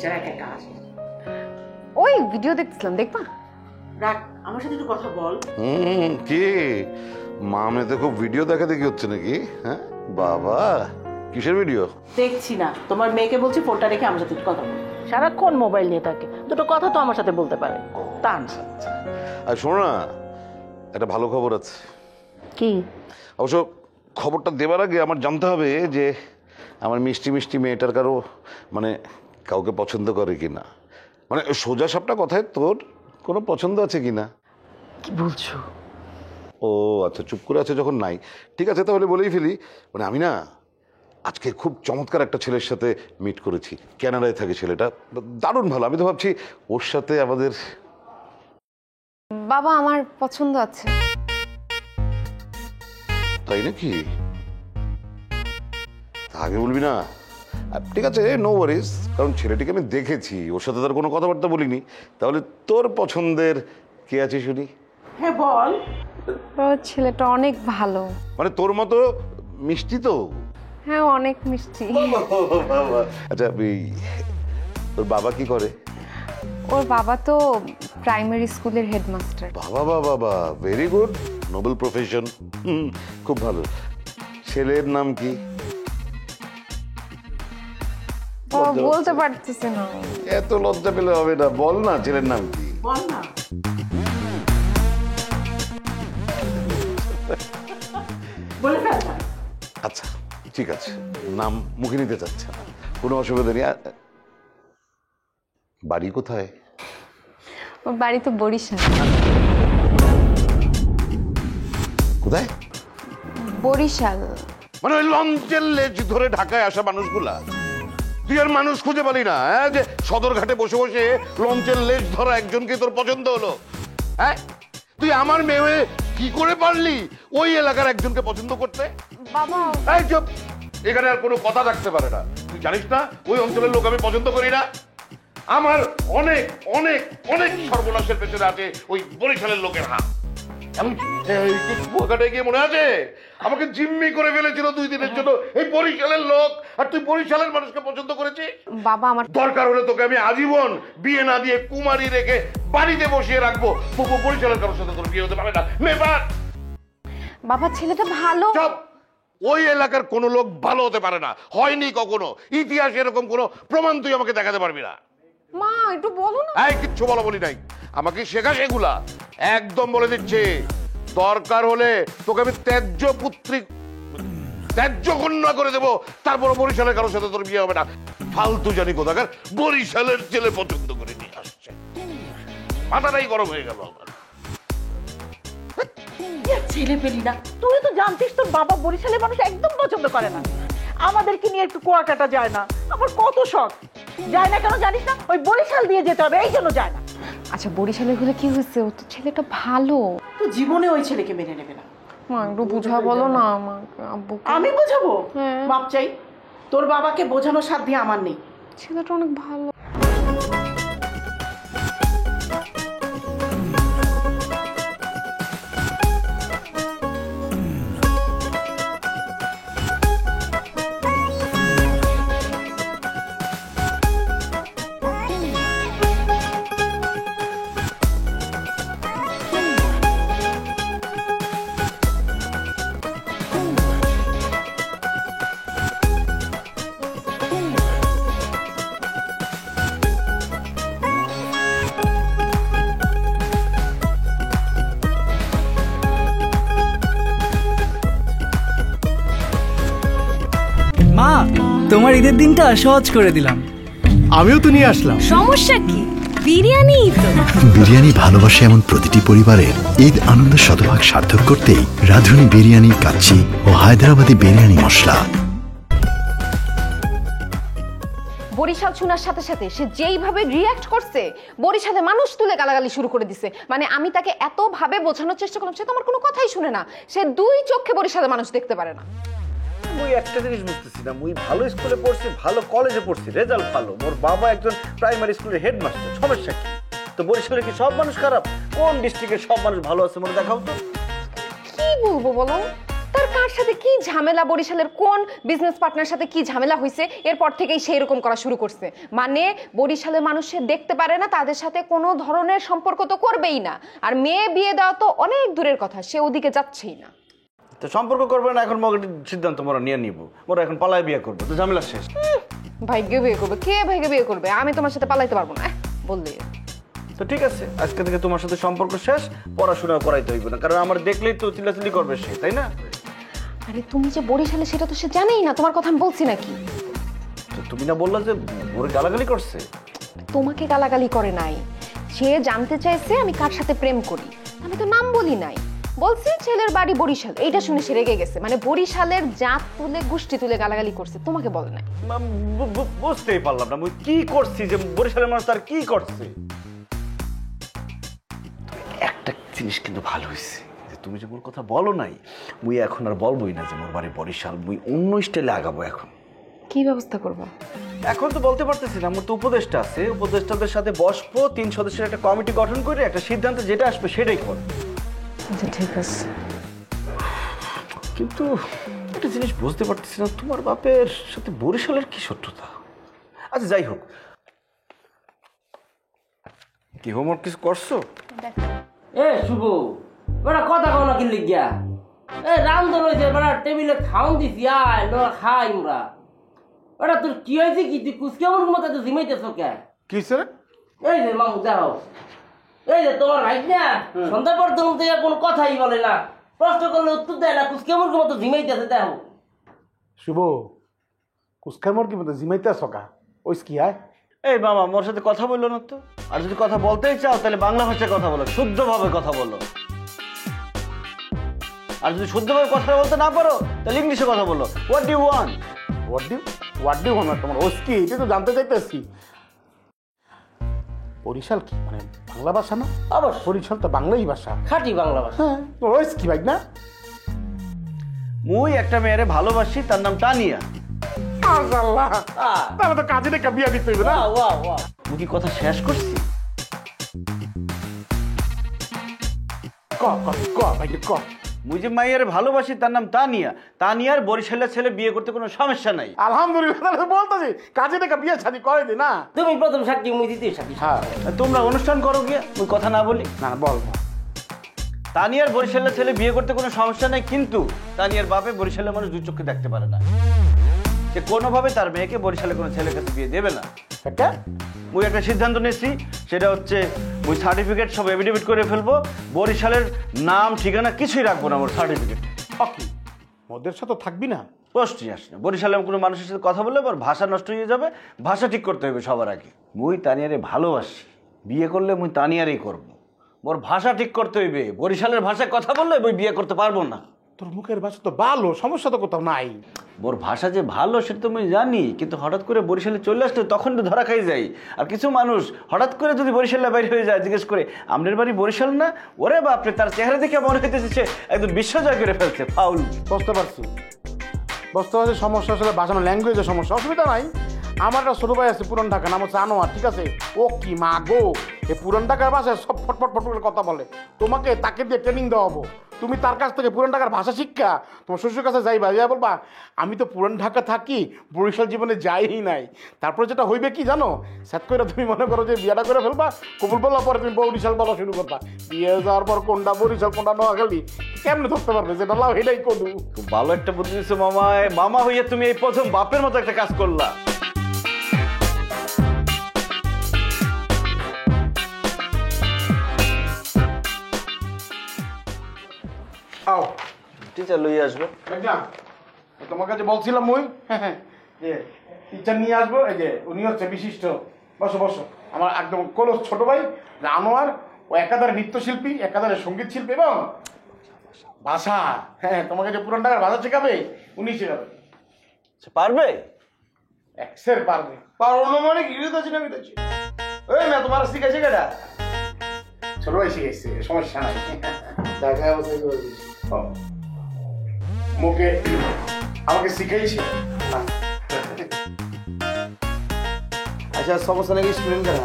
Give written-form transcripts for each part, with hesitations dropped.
বেচারা একা একা আসে। ওই ভিডিও দেখছিলাম, দেখবা? রাখ, আমার সাথে একটু কথা বল। কি মামনে খুব ভিডিও দেখা দেখি হচ্ছে নাকি? হ্যাঁ বাবা, কিসের ভিডিও? দেখছি না, তোমার মেয়েকে বলছি ফোনটা রেখে আমার সাথে একটু কথা বল। সারাক্ষণ মোবাইল নিয়ে থাকে, দুটো কথা তো আমার সাথে বলতে পারে। তা না। আর শোনো না, একটা ভালো খবর আছে। কি? অবশ্য খবরটা দেবার আগে আমার জানতে হবে যে আমার মিষ্টি মিষ্টি মেয়েটার মানে কাউকে পছন্দ করে কিনা। মানে সোজা সাপটা কথায় তোর কোনো পছন্দ আছে কিনা? কি বলছো? ও আচ্ছা, চুপ করে আছে যখন নাই, ঠিক আছে তাহলে বলেই ফেলি। মানে আমি না আজকে খুব চমৎকার একটা ছেলের সাথে মিট করেছি। কানাডায় থাকে ছেলেটা, দারুণ ভালো। আমি তো ভাবছি ওর সাথে আমাদের। বাবা আমার পছন্দ আছে। তাই নাকি? আগে বলবি না? ঠিক আছে, নো ওয়ারিজ, কারণ ছেলেটিকে আমি দেখেছি, ওর সাথে তার কোনো কথাবার্তা বলিনি। তাহলে তোর পছন্দের কে আছে শুনি? হ্যাঁ বল। বাবা ছেলেটা অনেক ভালো। মানে তোর মতো মিষ্টি তো? হ্যাঁ অনেক মিষ্টি। আচ্ছা তোর বাবা কি করে? ওর বাবা তো প্রাইমারি স্কুলের হেডমাস্টার। বাবা বাবা বাবা, ভেরি গুড, নোবেল প্রফেশন। খুব ভালো। ছেলের নাম কি? বাবা বলতে পারতেছে না। এত লজ্জা পেলে হবে না, বল না ছেলের নাম কি? বল না। বলে ফেল না। আচ্ছা ঠিক আছে, নাম মুখে নিতে চাচ্ছে না, কোনো অসুবিধা নেই। বাড়ি কোথায়? ওর বাড়ি তো বরিশাল। কোথায়? বরিশাল। মানে ওই লঞ্চের লেজ ধরে ঢাকায় আসা মানুষগুলা তুই আর মানুষ খুঁজে পালি না? হ্যাঁ, যে সদরঘাটে বসে বসে লঞ্চের লেজ ধরা একজনকে তোর পছন্দ হলো? হ্যাঁ, তুই আমার মেয়ে কি করে পারলি ওই এলাকার একজনকে পছন্দ করতে? বাবা এই চুপ, এখানে আর কোনো কথা থাকতে পারে না। তুই জানিস না ওই অঞ্চলের লোক আমি পছন্দ করি না। আমার অনেক অনেক অনেক সর্বনাশের পেছনে আছে ওই বরিশালের লোকের হাত। আমি কুয়াকাটায় গিয়ে মনে আছে আমাকে জিম্মি করে ফেলেছিল 2 দিনের জন্য এই বরিশালের লোক, আর তুই বরিশালের মানুষকে পছন্দ করেছিস? বাবা আমার দরকার হলে তোকে আমি আজীবন বিয়ে না দিয়ে কুমারী রেখে বাড়িতে বসিয়ে রাখবো। বরিশালের কারোর সাথে তোর বিয়ে হতে পারে না। মেবার বাবা ছেলেটা ভালো। সব ওই এলাকার কোনো লোক ভালো হতে পারে না, হয়নি কখনো। ইতিহাসে এরকম কোনো প্রমাণ তুই আমাকে দেখাতে পারবি না। মা একটু বলো না। এই কিচ্ছু বলা বলি নাই, আমাকে শেখা সেগুলা একদম বলে দিচ্ছি। দরকার হলে তোকে আমি ত্যায্য পুত্রী, ত্যায্য কন্যা করে দেবো, তারপর বরিশালের কারোর সাথে তোর বিয়ে হবে না। ফালতু জানি কোথাকার বরিশালের ছেলে পছন্দ করে নিয়ে আসছে, মাথাটাই গরম হয়ে গেল আমার। ছেলে পেলি না, তুই তো জানতিস তোর বাবা বরিশালের মানুষ একদম পছন্দ করে না। আমাদেরকে নিয়ে একটু কুয়াকাটা যায় না, আমার কত শখ। যায় না কেন জানিস না? ওই বরিশাল দিয়ে যেতে হবে, এই জন্য যায় না। আচ্ছা বরিশালের হলে কি হয়েছে? ও তো ছেলেটা ভালো। তো জীবনে ওই ছেলেকে মেনে নেবে না। মা একটু বুঝা বলো না আমাকে, আব্বুকে। আমি বোঝাবো? হ্যাঁ। বাপ চাই, তোর বাবাকে বোঝানোর সাধ্য আমার নেই। ছেলেটা অনেক ভালো। মা, তোমার ঈদের দিনটা সহজ করে দিলাম। আমিও তো নিয়ে আসলাম। সমস্যা কি? বিরিয়ানি তো। বিরিয়ানি ভালোবাসে এমন প্রতিটি পরিবারের ঈদ আনন্দ শতভাগ সার্থক করতেই রাঁধুনি বিরিয়ানি, কাচ্চি ও হায়দ্রাবাদি বিরিয়ানি মশলা। বরিশাল শোনার সাথে সাথে সে যেইভাবে রিয়্যাক্ট করছে, বরিশালে মানুষ তুলে গালাগালি শুরু করে দিছে। মানে আমি তাকে এত ভাবে বোঝানোর চেষ্টা করলাম, সে তো আমার কোনো কথাই শুনে না। সে 2 চোখে বরিশালে মানুষ দেখতে পারে না। মুই একটা জিনিস বুঝতেছি না, মুই ভালো স্কুলে পড়ছি, ভালো কলেজে পড়ছি, রেজাল্ট ভালো, মোর বাবা একজন প্রাইমারি স্কুলের হেডমাস্টার, সমস্যা কি? তো বরিশালের কি সব মানুষ খারাপ? কোন ডিস্ট্রিক্টের সব মানুষ ভালো আছে মনে দেখাও তো। কি বলবো বলো? তার কার সাথে কি ঝামেলা, বরিশালের কোন বিজনেস পার্টনার সাথে কি ঝামেলা হয়েছে, এরপর থেকেই সে এরকম করা শুরু করছে। মানে বরিশালের মানুষে দেখতে পারে না, তাদের সাথে কোনো ধরনের সম্পর্ক তো করবেই না। আর মেয়ে বিয়ে দেওয়া তো অনেক দূরের কথা, সে ওদিকে যাচ্ছেই না। তো সম্পর্ক করবে না, এখন মগের সিদ্ধান্ত মোরা নিয়ে নিব, মোরা এখন পালায় বিয়ে করবো, তো ঝামেলা শেষ। ভাগ্যে বিয়ে করবে, কে ভাগ্যে বিয়ে করবে? আমি তোমার সাথে পালাইতে পারবো না, বললে। তো ঠিক আছে, আজকে থেকে তোমার সাথে সম্পর্ক শেষ, পড়াশোনা করাইতে হইব না, কারণ আমার দেখলেই তো চিল্লাচিল্লি করবে সে, তাই না? আরে তুমি যে বরিশালে সেটা তো সে জানেই না, তোমার কথা আমি বলছি নাকি? তো তুমি না বললা যে ওরে গালাগালি করছে? তোমাকে গালাগালি করে নাই, সে জানতে চাইছে আমি কার সাথে প্রেম করি। আমি তো নাম বলি নাই, বলছি ছেলের বাড়ি বরিশাল। এইটা শুনে সে রেগে গেছে, মানে বরিশালের জাত তুলে গোষ্ঠী তুলে গালাগালি করছে, তোমাকে বলে নাই। বুঝতেই পারলাম না মুই কি করছি, যে বরিশালের মানুষ তার কি করছে। একটা জিনিস কিন্তু ভালো হয়েছে, যে তুমি যে মোর কথা বলো নাই, মুই এখন আর বলবোই না যে মোর বাড়ি বরিশাল, মুই অন্য স্টাইলে আগাবো। এখন কি ব্যবস্থা করবো? এখন তো বলতে পারতেছি না, আমার তো উপদেষ্টা আছে, উপদেষ্টাদের সাথে বসবো, 3 সদস্যের একটা কমিটি গঠন করে একটা সিদ্ধান্ত যেটা আসবে সেটাই করবো। আচ্ছা ঠিক আছে। কিন্তু একটা জিনিস বুঝতে পারতেছি না, তোমার বাপের সাথে বরিশালের কি শত্রুতা? আচ্ছা যাই হোক, কি হোমওয়ার্ক কিছু করছো? এ শুভ, বেটা কথা কও না কি লিখিয়া? এ রামদন হয়েছে, বেটা টেবিলে খাওন দিছি, আয় লোরা খাই আমরা। বেটা তোর কি হয়েছে কি? তুই কুচকে আমার মতো তো জিমাইতেছ কে? কি স্যার? এই যে মামু যাও, এই যে তোমার ভাই না সন্ধ্যা পর্যন্ত থেকে কোনো কথাই বলে না, প্রশ্ন করলে উত্তর দেয় না, কুচকে আমার মতো জিমাইতেছে। দেখো শুভ, কুসখার মুরগি মতো জিমাইতে সকা ওইস কি হয়? এই মামা, মোর সাথে কথা বললো না তো। আর যদি কথা বলতেই চাও তাহলে বাংলা ভাষায় কথা বলো, শুদ্ধভাবে কথা বলো। আর যদি শুদ্ধভাবে কথা বলতে না পারো তাহলে ইংলিশে কথা বলো। What do want? What do আমার তোমার ওইস কি, এটা তো জানতে চাইতেছি। বরিশাল কি মানে বাংলা ভাষা না? অবশ্য বরিশাল তো বাংলাই ভাষা। খাঁটি বাংলা ভাষা। হ্যাঁ, ওইস কি ভাই না? মুই একটা মেয়েরে ভালোবাসি, তার নাম তানিয়া। আল্লাহ, তাহলে তো কাজে দেখা বিয়া দিতে হইবে না? ওয়া ওয়া ওয়া, মুই কি কথা শেষ করছি? ক ক ক ভাই ক। মুই যে মাইয়ার ভালোবাসি তার নাম তানিয়া। তানিয়ার বরিশালের ছেলে বিয়ে করতে কোনো সমস্যা নাই। আলহামদুলিল্লাহ, তাহলে বলতেছি কাজে দেখা বিয়া শাদি করে দি না? তুমি প্রথম সাক্ষী, মুই দ্বিতীয় সাক্ষী। হ্যাঁ, তোমরা অনুষ্ঠান করো গিয়ে, মুই কথা না বলি। না না বল। তানিয়ার বরিশালের ছেলে বিয়ে করতে কোনো সমস্যা নাই, কিন্তু তানিয়ার বাপে বরিশালের মানুষ দুই চোখে দেখতে পারে না। সে কোনোভাবে তার মেয়েকে বরিশালের কোনো ছেলের কাছে বিয়ে দেবে না। একটা মুই একটা সিদ্ধান্ত নিয়েছি, সেটা হচ্ছে মুই সার্টিফিকেট সব এফিডেভিট করে ফেলবো। বরিশালের নাম ঠিকানা কিছুই রাখবো না মোর সার্টিফিকেট। কি মোদের সাথে থাকবি না? প্রশ্নই আসে না। বরিশালে কোনো মানুষের সাথে কথা বললে আমার ভাষা নষ্ট হয়ে যাবে, ভাষা ঠিক করতে হবে সবার আগে। মুই তানিয়ারে ভালোবাসি, বিয়ে করলে মুই তানিয়ারেই করবো। মোর ভাষা ঠিক করতে হইবে, বরিশালের ভাষায় কথা বললে মুই বিয়ে করতে পারবো না। তোর মুখের ভাষা তো ভালো, সমস্যা তো কোথাও নাই। মোর ভাষা যে ভালো সেটা তো আমি জানি, কিন্তু হঠাৎ করে বরিশালে চলে আসলে তখন তো ধরা খাই যাই। আর কিছু মানুষ হঠাৎ করে যদি বরিশালে বাইরে হয়ে যায়, জিজ্ঞেস করে আমাদের বাড়ি বরিশাল না, ওরে বাপরে, তার চেহারা দেখে মনে হইতেছে সে একদম বিশ্ব জয় করে ফেলছে। ফাউল। বুঝতে পারছি, বুঝতে পারছি সমস্যা আসলে ভাষা ল্যাঙ্গুয়েজের সমস্যা, অসুবিধা নাই। আমার একটা ছোট ভাই আছে পুরান ঢাকা, নাম হচ্ছে আনোয়ার, ঠিক আছে? ও কি মা গো, এই পুরান ঢাকার ভাষায় সব ফটফট ফট করে কথা বলে। তোমাকে তাকে দিয়ে ট্রেনিং দেওয়া হবো, তুমি তার কাছ থেকে পুরান ঢাকার ভাষা শিক্ষা তোমার শ্বশুরের কাছে যাইবা, যাই বলবা আমি তো পুরান ঢাকা থাকি, বরিশাল জীবনে যাইই নাই। তারপরে যেটা হইবে কি জানো, স্যাট করে তুমি মনে করো যে বিয়েটা করে ফেলবা, কবুল বলার পরে তুমি বরিশাল বলা শুরু করবা। বিয়ে যাওয়ার পর কোনটা বরিশাল কোনটা নোয়াখালী কেমনে ধরতে পারবে? যেটা লাভ এটাই করু। খুব ভালো একটা বুদ্ধি দিচ্ছ মামায়। মামা হইয়া তুমি এই প্রথম বাপের মতো একটা কাজ করলা। আও টিচার লইয়ে আসবে। দেখলাম তোমার কাছে বলছিলাম মুই যে টিচার নিয়ে আসবো। এই যে উনি হচ্ছে বিশিষ্ট, বসো বসো, আমার একদম ক্লোজ ছোট ভাই আনোয়ার। ও একাধারে নৃত্যশিল্পী, একাধারে সঙ্গীত শিল্পী এবং ভাষা। হ্যাঁ, তোমাকে যে পুরান ঢাকার ভাষা শেখাবে উনি শেখাবে। পারবে? এক্সের পারবে। পারবো না মানে গিরিত আছে না গিরিত ওই না, তোমার শিখাইছে কেটা? ছোট ভাই শিখাইছে, সমস্যা নাই। দেখা মুখে আমাকে শিখাইছে। আচ্ছা, সমস্যা নাকি স্টুডেন্ট কেনা?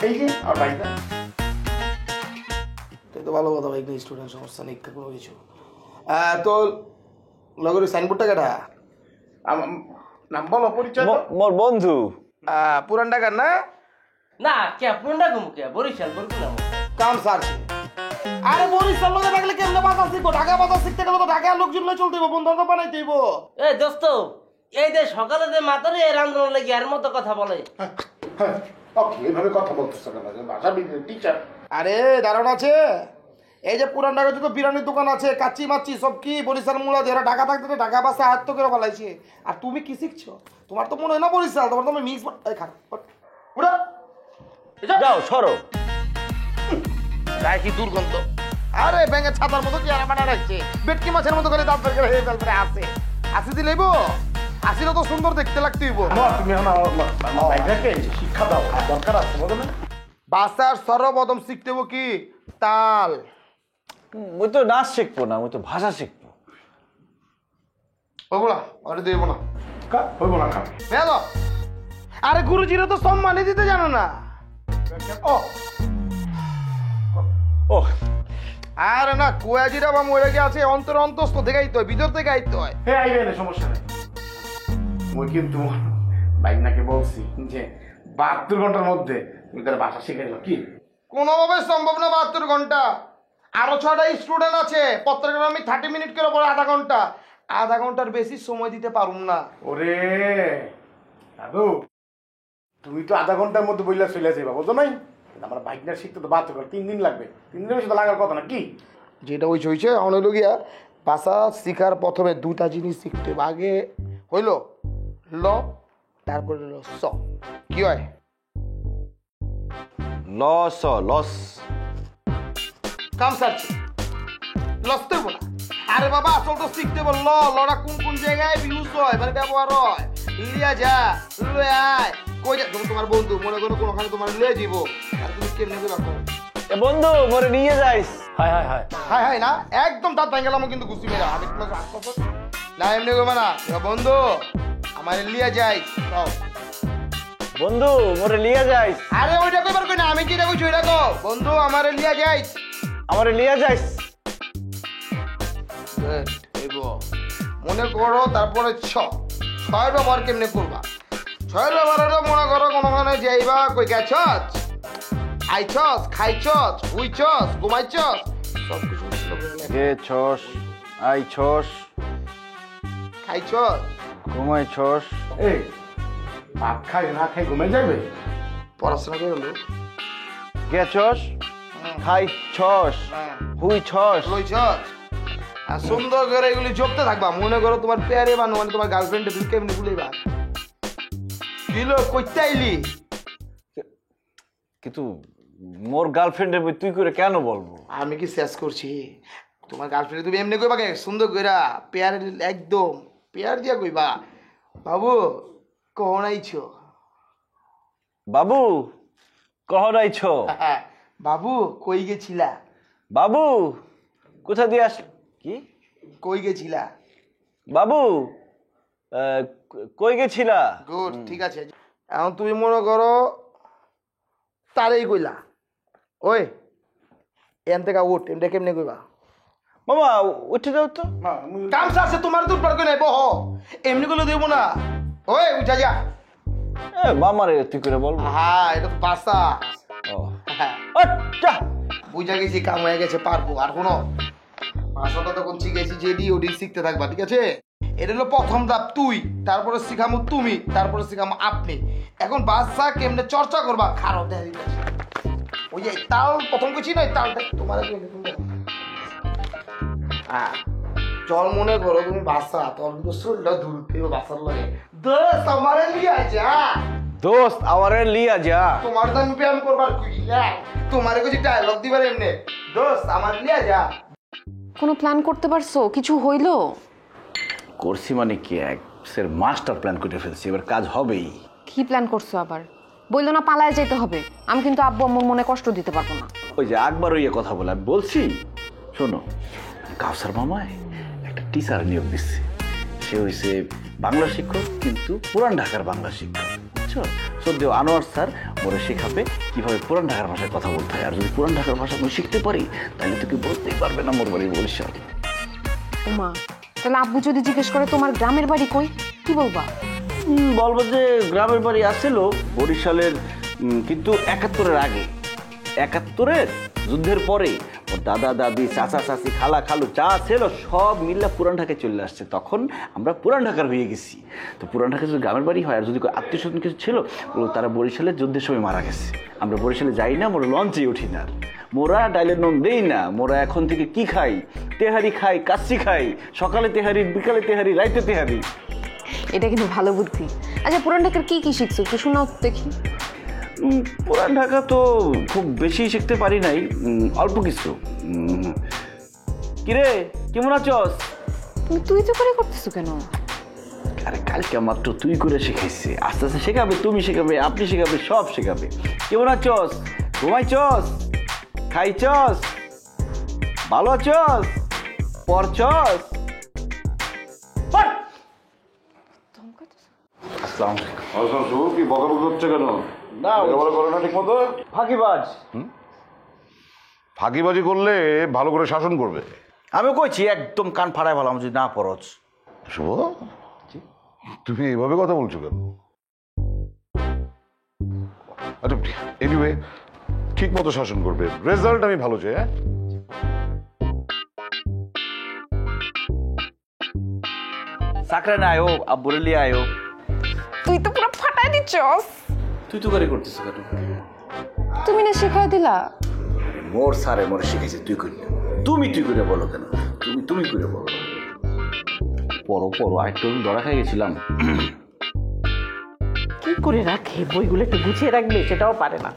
এই যে আমার ভাইটা। তো ভালো কথা ভাই, স্টুডেন্ট সমস্যা নেই কোনো কিছু। তো লগের সাইনবোর্ডটা কেটা নাম বলো পরিচয় মোর বন্ধু। পুরান ঢাকার না না কে পুরনটা ঘুম কে বরিশাল বলবো না কাম সারছে। আরে বরিশাল লোকে থাকলে কেমনে বাতা শিখবো? ঢাকা বাতা শিখতে গেলে তো ঢাকার লোকজন চলতে হইব, বন্ধু বান্ধব বানাইতে হইব। এ দোস্ত এই যে সকালে যে মাতারে এর আন্দোলন লাগি এর মতো কথা বলে। ওকে এইভাবে কথা বলতেছ কেন? ভাষা টিচার। আরে ধারণা আছে এই যে পুরান ঢাকাতে তো বিরিয়ানির দোকান আছে, কাচ্চি মাচ্চি সব কি বরিশাল মূলা যারা ঢাকা থাকতে ঢাকা বাসে আয়ত্ত করে ফেলাইছে। আর তুমি কি শিখছো? তোমার তো মনে হয় না বরিশাল, তোমার তো মিক্স যাও সরো। গায়ে কি দুর্গন্ধ। আরে ব্যাঙের ছাতার মতো কি আর বানা রাখছে, বেটকি মাছের মতো করে দাঁত বের করে হয়ে ফেলতে আসে। আসি দিলেইব, আসিলে তো সুন্দর দেখতে লাগতেইব। তুমি এখন বাইকটাকে শিক্ষা দাও, দরকার আছে বলো না? বাসার সর্বপ্রথম শিখতে হইব কি তাল। মুই তো নাচ শিখবো না, মুই তো ভাষা শিখবো। হইব না, ওরে দেব না, হইব না খা। বেলো। আরে গুরুজিরা তো সম্মানই দিতে জানো না। ও ও আরে না কুয়াজিরা বা মরে গিয়ে আছে অন্তর অন্তস্থ থেকে আইতে হয়, ভিতর থেকে আইতে হয়। হে আইবে না, সমস্যা নেই। মই কিন্তু বাইকনাকে বলছি যে 72 ঘন্টার মধ্যে তুমি তার ভাষা শিখে যাও। কি কোনোভাবে সম্ভব না 72 ঘন্টা। আরো 6টা স্টুডেন্ট আছে, প্রত্যেকের আমি 30 মিনিট করে পরে আধা ঘন্টা। আধা ঘন্টার বেশি সময় দিতে পারুম না। ওরে দাদু, তুমি তো আধা ঘন্টার মধ্যে বইলা চলে যাইবা, বুঝো নাই? আমার বাইকটা শিখতে তো 72 ঘন্টা, 3 দিন লাগবে। 3 দিনের সাথে লাগার কথা না। কি যেটা হইছে হইল গিয়া ভাষা শিখার প্রথমে 2টা জিনিস শিখতে হবে। আগে হইল ল, তারপরে হলো স। কি হয়? লস লস কাম সারছে লসতে হইব না। আরে বাবা আসল তো শিখতে বল ল, লড়া কোন কোন জায়গায় ইউজ হয়, মানে ব্যবহার হয়। লিয়া যা, লয়ে আয়, কই যা। তুমি তোমার বন্ধু মনে করো কোনখানে তোমার লয়ে দিব, আর তুমি কেমনে কইবা? এ বন্ধু মোরে নিয়ে যাইস। High high high high high না, একদম দাঁত ভাঙ গেলাম কিন্তু গুছি মেরা। আমি তোমার না এমনি কইবা না, বন্ধু আমার লিয়া যাই। বন্ধু মোরে নিয়ে যাইস। আরে ওইটা কইবার কই না, আমি কি কইছি ওইটা কও। বন্ধু আমার লিয়া যাই, আমারে নিয়ে যাইস। মনে করো তারপরে ছয়ের ব্যবহার কেমনে করবা? ছয়ের ব্যবহার হলো মনে করো কোনখানে যাইবা, কই গেছস, আইছস, খাইছস, হুইছস, ঘুমাইছস, সব কিছু গেছস, আইছস, খাইছস, ঘুমাইছস। এই ভাত খাই না খাই ঘুমে যাবে? পড়াশোনা করে লো, গেছস, খাইছস, হুইছস, লইছস। আর সুন্দর করে এগুলি জপতে থাকবা। মনে করো তোমার পেয়ারে বানো, মানে তোমার গার্লফ্রেন্ডে তুমি কেমনি ভুলেবা। কিলো কইতে আইলি? কিন্তু মোর গার্লফ্রেন্ডের বই তুই করে কেন বলবো? আমি কি শেষ করছি? তোমার গার্লফ্রেন্ড তুমি এমনি কইবা কে সুন্দর কইরা পেয়ার, একদম পেয়ার দিয়া কইবা, বাবু কখন আইছো? বাবু কখন আইছো? বাবু কই গেছিলা? বাবু কোথা দিয়ে আস? কি কই গেছিলা? বাবু কই গেছিলা? গুড, ঠিক আছে। এখন তুমি মনে করো তারেই কইলা, ওই এন থেকে উঠ, এমনি কেমনে কইবা? মামা উঠে যাও তো। কাম সারছে তোমার দুধ পার কই নাই, বহ। এমনি কইলে দেব না, ওই উঠা যা। মামারে তুই করে বলবো? হ্যাঁ এটা তো বাসা। ও হ্যাঁ আচ্ছা বুঝা গেছি, কাম হয়ে গেছে, পারবো। আর কোনো ভাষাটা তখন শিখেছি, যেডি ওডি শিখতে থাকবা, ঠিক আছে? এটা হলো প্রথম ধাপ তুই, তারপরে শিখামো তুমি, তারপরে শিখামো আপনি। এখন ভাষা কেমনে চর্চা করবা খারো দেয়। ওই যে তাল প্রথম কিছু নয়, তালটা তোমার হ্যাঁ চল। মনে করো তুমি ভাষা, তোর কিন্তু শরীরটা ধুলতে ভাষার লাগে। দোস্ত আমারে লিয়া যা, দোস্ত আমারে লিয়া যা। তোমার তো আমি প্রেম করবার কই, তোমারে কিছু ডায়লগ দিবার এমনি, দোস্ত আমার লিয়া যা। কোনো প্ল্যান করতে পারছো? কিছু হইলো? করছি মানে কি, এক সের মাস্টার প্ল্যান করে ফেলছি, এবার কাজ হবেই। কি প্ল্যান করছো আবার? বললো না পালায় যেতে হবে। আমি কিন্তু আব্বু আম্মুর মনে কষ্ট দিতে পারবো না। ওই যে একবার ওই কথা বলে আমি বলছি, শোনো, কাউসার মামায় একটা টিচার নিয়োগ দিচ্ছে। সে হয়েছে বাংলা শিক্ষক, কিন্তু পুরান ঢাকার বাংলা শিক্ষক, বুঝছো? সদ্যেও আনোয়ার স্যার ওরা শেখাবে কিভাবে পুরান ঢাকার ভাষায় কথা বলতে হয়। আর যদি পুরান ঢাকার ভাষা আমি শিখতে পারি, তাহলে তোকে বলতেই পারবে না মোর বাড়ি বরিশাল। ওমা, তাহলে আব্বু যদি জিজ্ঞেস করে তোমার গ্রামের বাড়ি কই, কি বলবা? বলবো যে গ্রামের বাড়ি আসছিল বরিশালের, কিন্তু 71-এর আগে। 71-এর যুদ্ধের পরে ওর দাদা দাদি চাচা চাচি খালা খালু যা ছিল সব মিল্লা পুরান ঢাকায় চলে আসছে। তখন আমরা পুরান ঢাকার হয়ে গেছি। তো পুরান ঢাকায় যদি গ্রামের বাড়ি হয় আর যদি আত্মীয় স্বজন কিছু ছিল, তারা বরিশালের যুদ্ধের সময় মারা গেছে। আমরা বরিশালে যাই না, মোরা লঞ্চে উঠি না, মোরা ডাইলের নন দেই না। মোরা এখন থেকে কি খাই? তেহারি খাই, কাচ্চি খাই, সকালে তেহারি, বিকালে তেহারি, রাইতে তেহারি। এটা কিন্তু ভালো বুদ্ধি। আচ্ছা, পুরান ঢাকার কি কি শিখছো একটু শোনাও তো দেখি। পুরান ঢাকা তো খুব বেশি শিখতে পারি নাই, অল্প কিছু। কিরে, কেমন আছস? তুমি তুই তো করে করতেছো কেন? আরে কালকে মাত্র তুই করে শিখাইছে, আস্তে আস্তে শেখাবে, তুমি শেখাবে, আপনি শেখাবে, সব শেখাবে। কেমন আছস? ঘুমাইছস? খাইছস? ভালো আছস? পড়ছস? কি বকাবকি হচ্ছে কেন? না, করে না ঠিক মতো। ফাঁকিবাজ। ফাঁকিবাজি করলে ভালো করে শাসন করবে। আমি কইছি একদম কান ফাড়ায় ভালো যদি না পড়ছ। শুভ, তুমি এইভাবে কথা বলছো কেন? আচ্ছা, এনিওয়ে ঠিক মতো শাসন করবে, রেজাল্ট আমি ভালো চাই। হ্যাঁ, সাকরে না আয়ো, আব্বুরে লিয়ে আয়ো। তুই তো পুরো ফাটাই দিচ্ছস। তুই তো করে করতেছ কেন? তুমি না শিখাই দিলা। মোর সারে মোর শিখেছে, তুই করি। তুমি তুই করে বলো কেন? তুমি তুমি করে বলো। পড়ো পড়ো, আরেকটু ধরা খাই গেছিলাম। কি করে রাখে বইগুলো, একটু গুছিয়ে রাখবে সেটাও পারে না।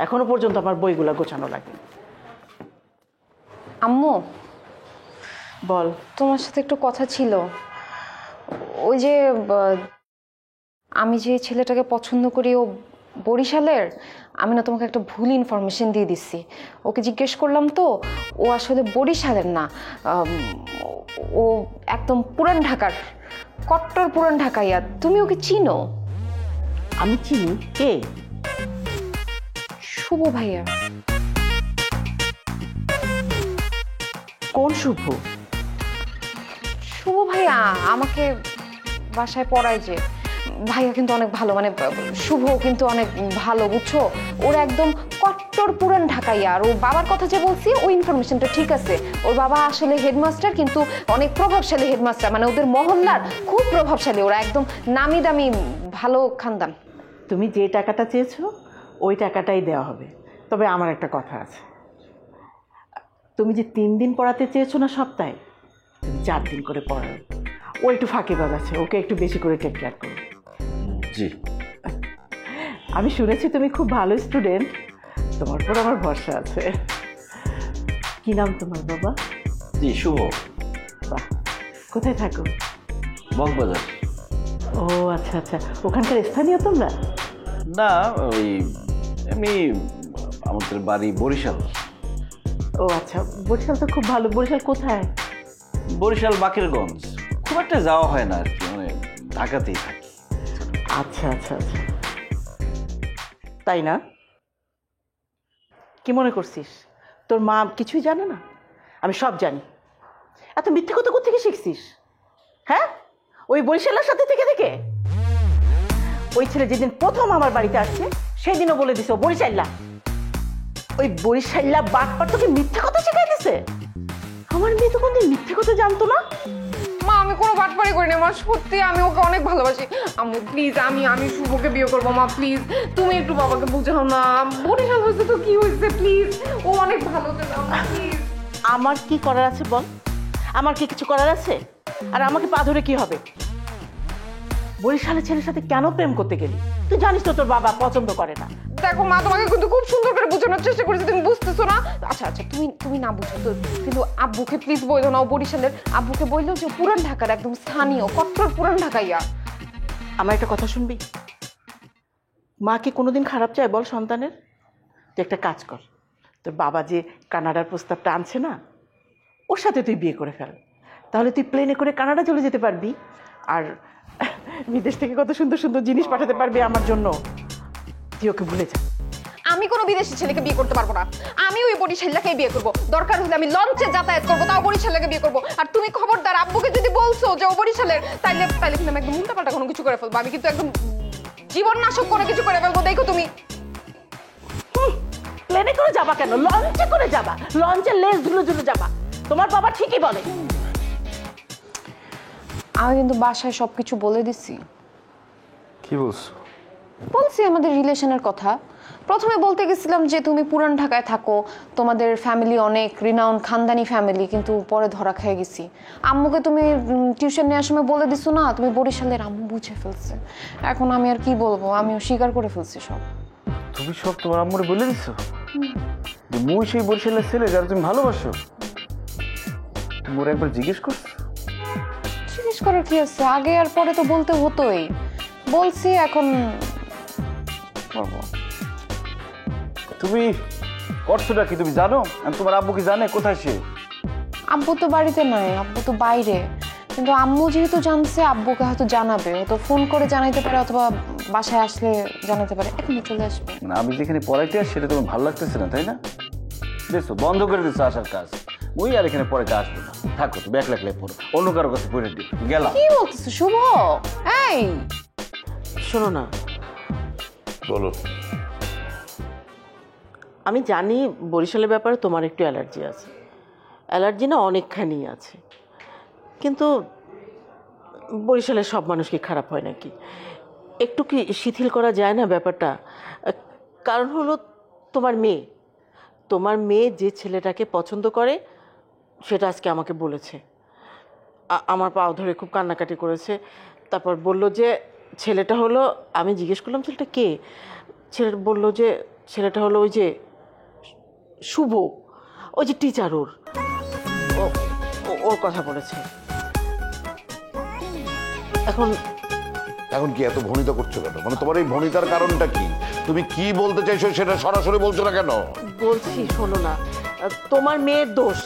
এখনো পর্যন্ত আমার বইগুলো গোছানো লাগে। আম্মু, বল। তোমার সাথে একটু কথা ছিল। ওই যে আমি যে ছেলেটাকে পছন্দ করি, ও বরিশালের। আমি না তোমাকে একটা ভুল ইনফরমেশন দিয়ে দিচ্ছি। ওকে জিজ্ঞেস করলাম তো, ও আসলে বরিশালের না, ও একদম পুরান ঢাকার, কট্টর পুরান ঢাকাইয়া। তুমি ওকে চিনো? আমি চিনি। কে? শুভ ভাইয়া। কোন শুভ? শুভ ভাইয়া আমাকে বাসায় পড়ায় যে। ভাইয়া কিন্তু অনেক ভালো, মানে শুভ কিন্তু অনেক ভালো, বুঝছো? ওর একদম কট্টর পুরান ঢাকাইয়া। আর ওর বাবার কথা যে বলছি, ওই ইনফরমেশনটা ঠিক আছে। ওর বাবা আসলে হেডমাস্টার, কিন্তু অনেক প্রভাবশালী হেডমাস্টার, মানে ওদের মহল্লার খুব প্রভাবশালী। ওরা একদম নামি দামি ভালো খানদান। তুমি যে টাকাটা চেয়েছো ওই টাকাটাই দেওয়া হবে। তবে আমার একটা কথা আছে, তুমি যে 3 দিন পড়াতে চেয়েছো না সপ্তাহে, তুমি 4 দিন করে পড়াও। ও একটু ফাঁকিবাজ আছে, ওকে একটু বেশি করে টেক কেয়ার করো। জি। আমি শুনেছি তুমি খুব ভালো স্টুডেন্ট, তোমার পর আমার ভরসা আছে। কি নাম তোমার বাবা? জি, শুভ। বাহ, কোথায় থাকো? মগবাজার। ও আচ্ছা আচ্ছা, ওখানকার স্থানীয় তোমরা? না, ওই এমনি আমাদের বাড়ি বরিশাল। ও আচ্ছা, বরিশাল তো খুব ভালো। বরিশাল কোথায়? বরিশাল বাকেরগঞ্জ। খুব একটা যাওয়া হয় না আর কি, মানে ঢাকাতেই থাকি। আচ্ছা আচ্ছা আচ্ছা, তাই না? কি মনে করছিস তোর মা কিছুই জানে না? আমি সব জানি। এত মিথ্যে কথা কোত্থেকে শিখছিস? হ্যাঁ, ওই বরিশালের সাথে থেকে থেকে? ওই ছেলে যেদিন প্রথম আমার বাড়িতে আসছে সেদিনও বলে দিছে ও বরিশাল্লা। ওই বরিশাল্লা বাটপার তোকে মিথ্যে কথা শিখাই দিছে? আমার মেয়ে তো কোনদিন মিথ্যে কথা জানতো না। মা, আমি কোনো বাটপারি করি না মা, সত্যি আমি ওকে অনেক ভালোবাসি। আম্মু প্লিজ, আমি শুভকে বিয়ে করবো। মা প্লিজ, তুমি একটু বাবাকে বুঝাও না। বরিশাল হয়েছে তো কি হয়েছে, প্লিজ, ও অনেক ভালো ছিল। প্লিজ। আমার কি করার আছে বল? আমার কি কিছু করার আছে? আর আমাকে পা ধরে কি হবে? বরিশালের ছেলের সাথে কেন প্রেম করতে গেলি? তুই জানিস তো তোর বাবা পছন্দ করে না। দেখো মা, তোমাকে কিন্তু খুব সুন্দর করে বোঝানোর চেষ্টা করেছি, তুমি বুঝতেছো না। আচ্ছা আচ্ছা, তুমি না বুঝো তো, কিন্তু আব্বুকে প্লিজ বললো না ও বরিশালের। আব্বুকে বললো যে পুরান ঢাকার একদম স্থানীয়, কট্টর পুরান ঢাকাইয়া। আমার একটা কথা শুনবি? মা কি কোনোদিন খারাপ চায় বল সন্তানের? তুই একটা কাজ কর, তোর বাবা যে কানাডার প্রস্তাবটা আনছে না, ওর সাথে তুই বিয়ে করে ফেল। তাহলে তুই প্লেনে করে কানাডা চলে যেতে পারবি, আর বিদেশ থেকে কত সুন্দর সুন্দর জিনিস পাঠাতে পারবি আমার জন্য। তুই ওকে ভুলে যা। আমি কোনো বিদেশি ছেলেকে বিয়ে করতে পারবো না। আমি ওই বরিশালটাকেই বিয়ে করবো, দরকার হলে আমি লঞ্চে যাতায়াত করবো, তাও বরিশালটাকে বিয়ে করবো। আর তুমি খবরদার আব্বুকে যদি বলছো যে ও বরিশালের, তাইলে কিন্তু আমি একদম উল্টাপাল্টা কোনো কিছু করে ফেলবো। আমি কিন্তু একদম জীবন নাশক করে কিছু করে ফেলবো, দেখো তুমি। প্লেনে করে যাবা কেন? লঞ্চে করে যাবা, লঞ্চে লেজ ঝুলে ঝুলে যাবা। তোমার বাবা ঠিকই বলে। আমি কিন্তু বাসায় সবকিছু বলে দিছি। কি বলছো? বলছি আমাদের রিলেশনের কথা। প্রথমে বলতে গেছিলাম যে তুমি পুরান ঢাকায় থাকো, তোমাদের ফ্যামিলি অনেক রিনাউন খানদানি ফ্যামিলি, কিন্তু পরে ধরা খেয়ে গেছি। আম্মুকে তুমি টিউশন নেওয়ার সময় বলে দিছো না তুমি বরিশালের, আম্মু বুঝে ফেলছে। এখন আমি আর কি বলবো, আমিও স্বীকার করে ফেলছি সব। তুমি সব তোমার আম্মুরে বলে দিছো যে মুই সেই বরিশালের ছেলে যারা তুমি ভালোবাসো? তুমি ওরা একবার জিজ্ঞেস করছো? জিজ্ঞেস করার কি আছে, আগে আর পরে তো বলতে হতোই। বলছি, এখন করবো। তুমি করছোটা কি তুমি জানো? আর তোমার আব্বু কি জানে কোথায় সে? আব্বু তো বাড়িতে নাই, আব্বু তো বাইরে। কিন্তু আম্মু যেহেতু জানছে, আব্বুকে হয়তো জানাবে, হয়তো ফোন করে জানাইতে পারে, অথবা বাসায় আসলে জানাতে পারে। এখনই চলে আসবে। মানে আমি যেখানে পড়াইতে আসি সেটা তোমার ভালো লাগতেছে না, তাই না? দেখছো, বন্ধ করে দিচ্ছ আসার কাজ। ওই আর এখানে পড়াইতে আসবো না, থাকো তুমি একলা একলাই পড়ো, অন্য কারো কাছে পড়ে দিও। গেলাম। কি বলতেছো শুভ? এই শোনো না, বলো। আমি জানি বরিশালের ব্যাপারে তোমার একটু অ্যালার্জি আছে। অ্যালার্জি না অনেকখানি আছে, কিন্তু বরিশালের সব মানুষ কি খারাপ হয় নাকি? একটু কি শিথিল করা যায় না ব্যাপারটা? কারণ হলো তোমার মেয়ে যে ছেলেটাকে পছন্দ করে সেটা আজকে আমাকে বলেছে। আমার পাও ধরে খুব কান্নাকাটি করেছে। তারপর বলল যে ছেলেটা হলো, আমি জিজ্ঞেস করলাম ছেলেটা কে? ছেলেটা বলল যে ছেলেটা হলো ওই যে শুভ, ওই যে টিচার, ওর কথা বলেছে। এখন এখন কি এত ভনিতা করছো কেন? মানে তোমার এই ভনিতার কারণটা কি? তুমি কি বলতে চাইছো সেটা সরাসরি বলছো না কেন? বলছি শোনো না, তোমার মেয়ের দোষ।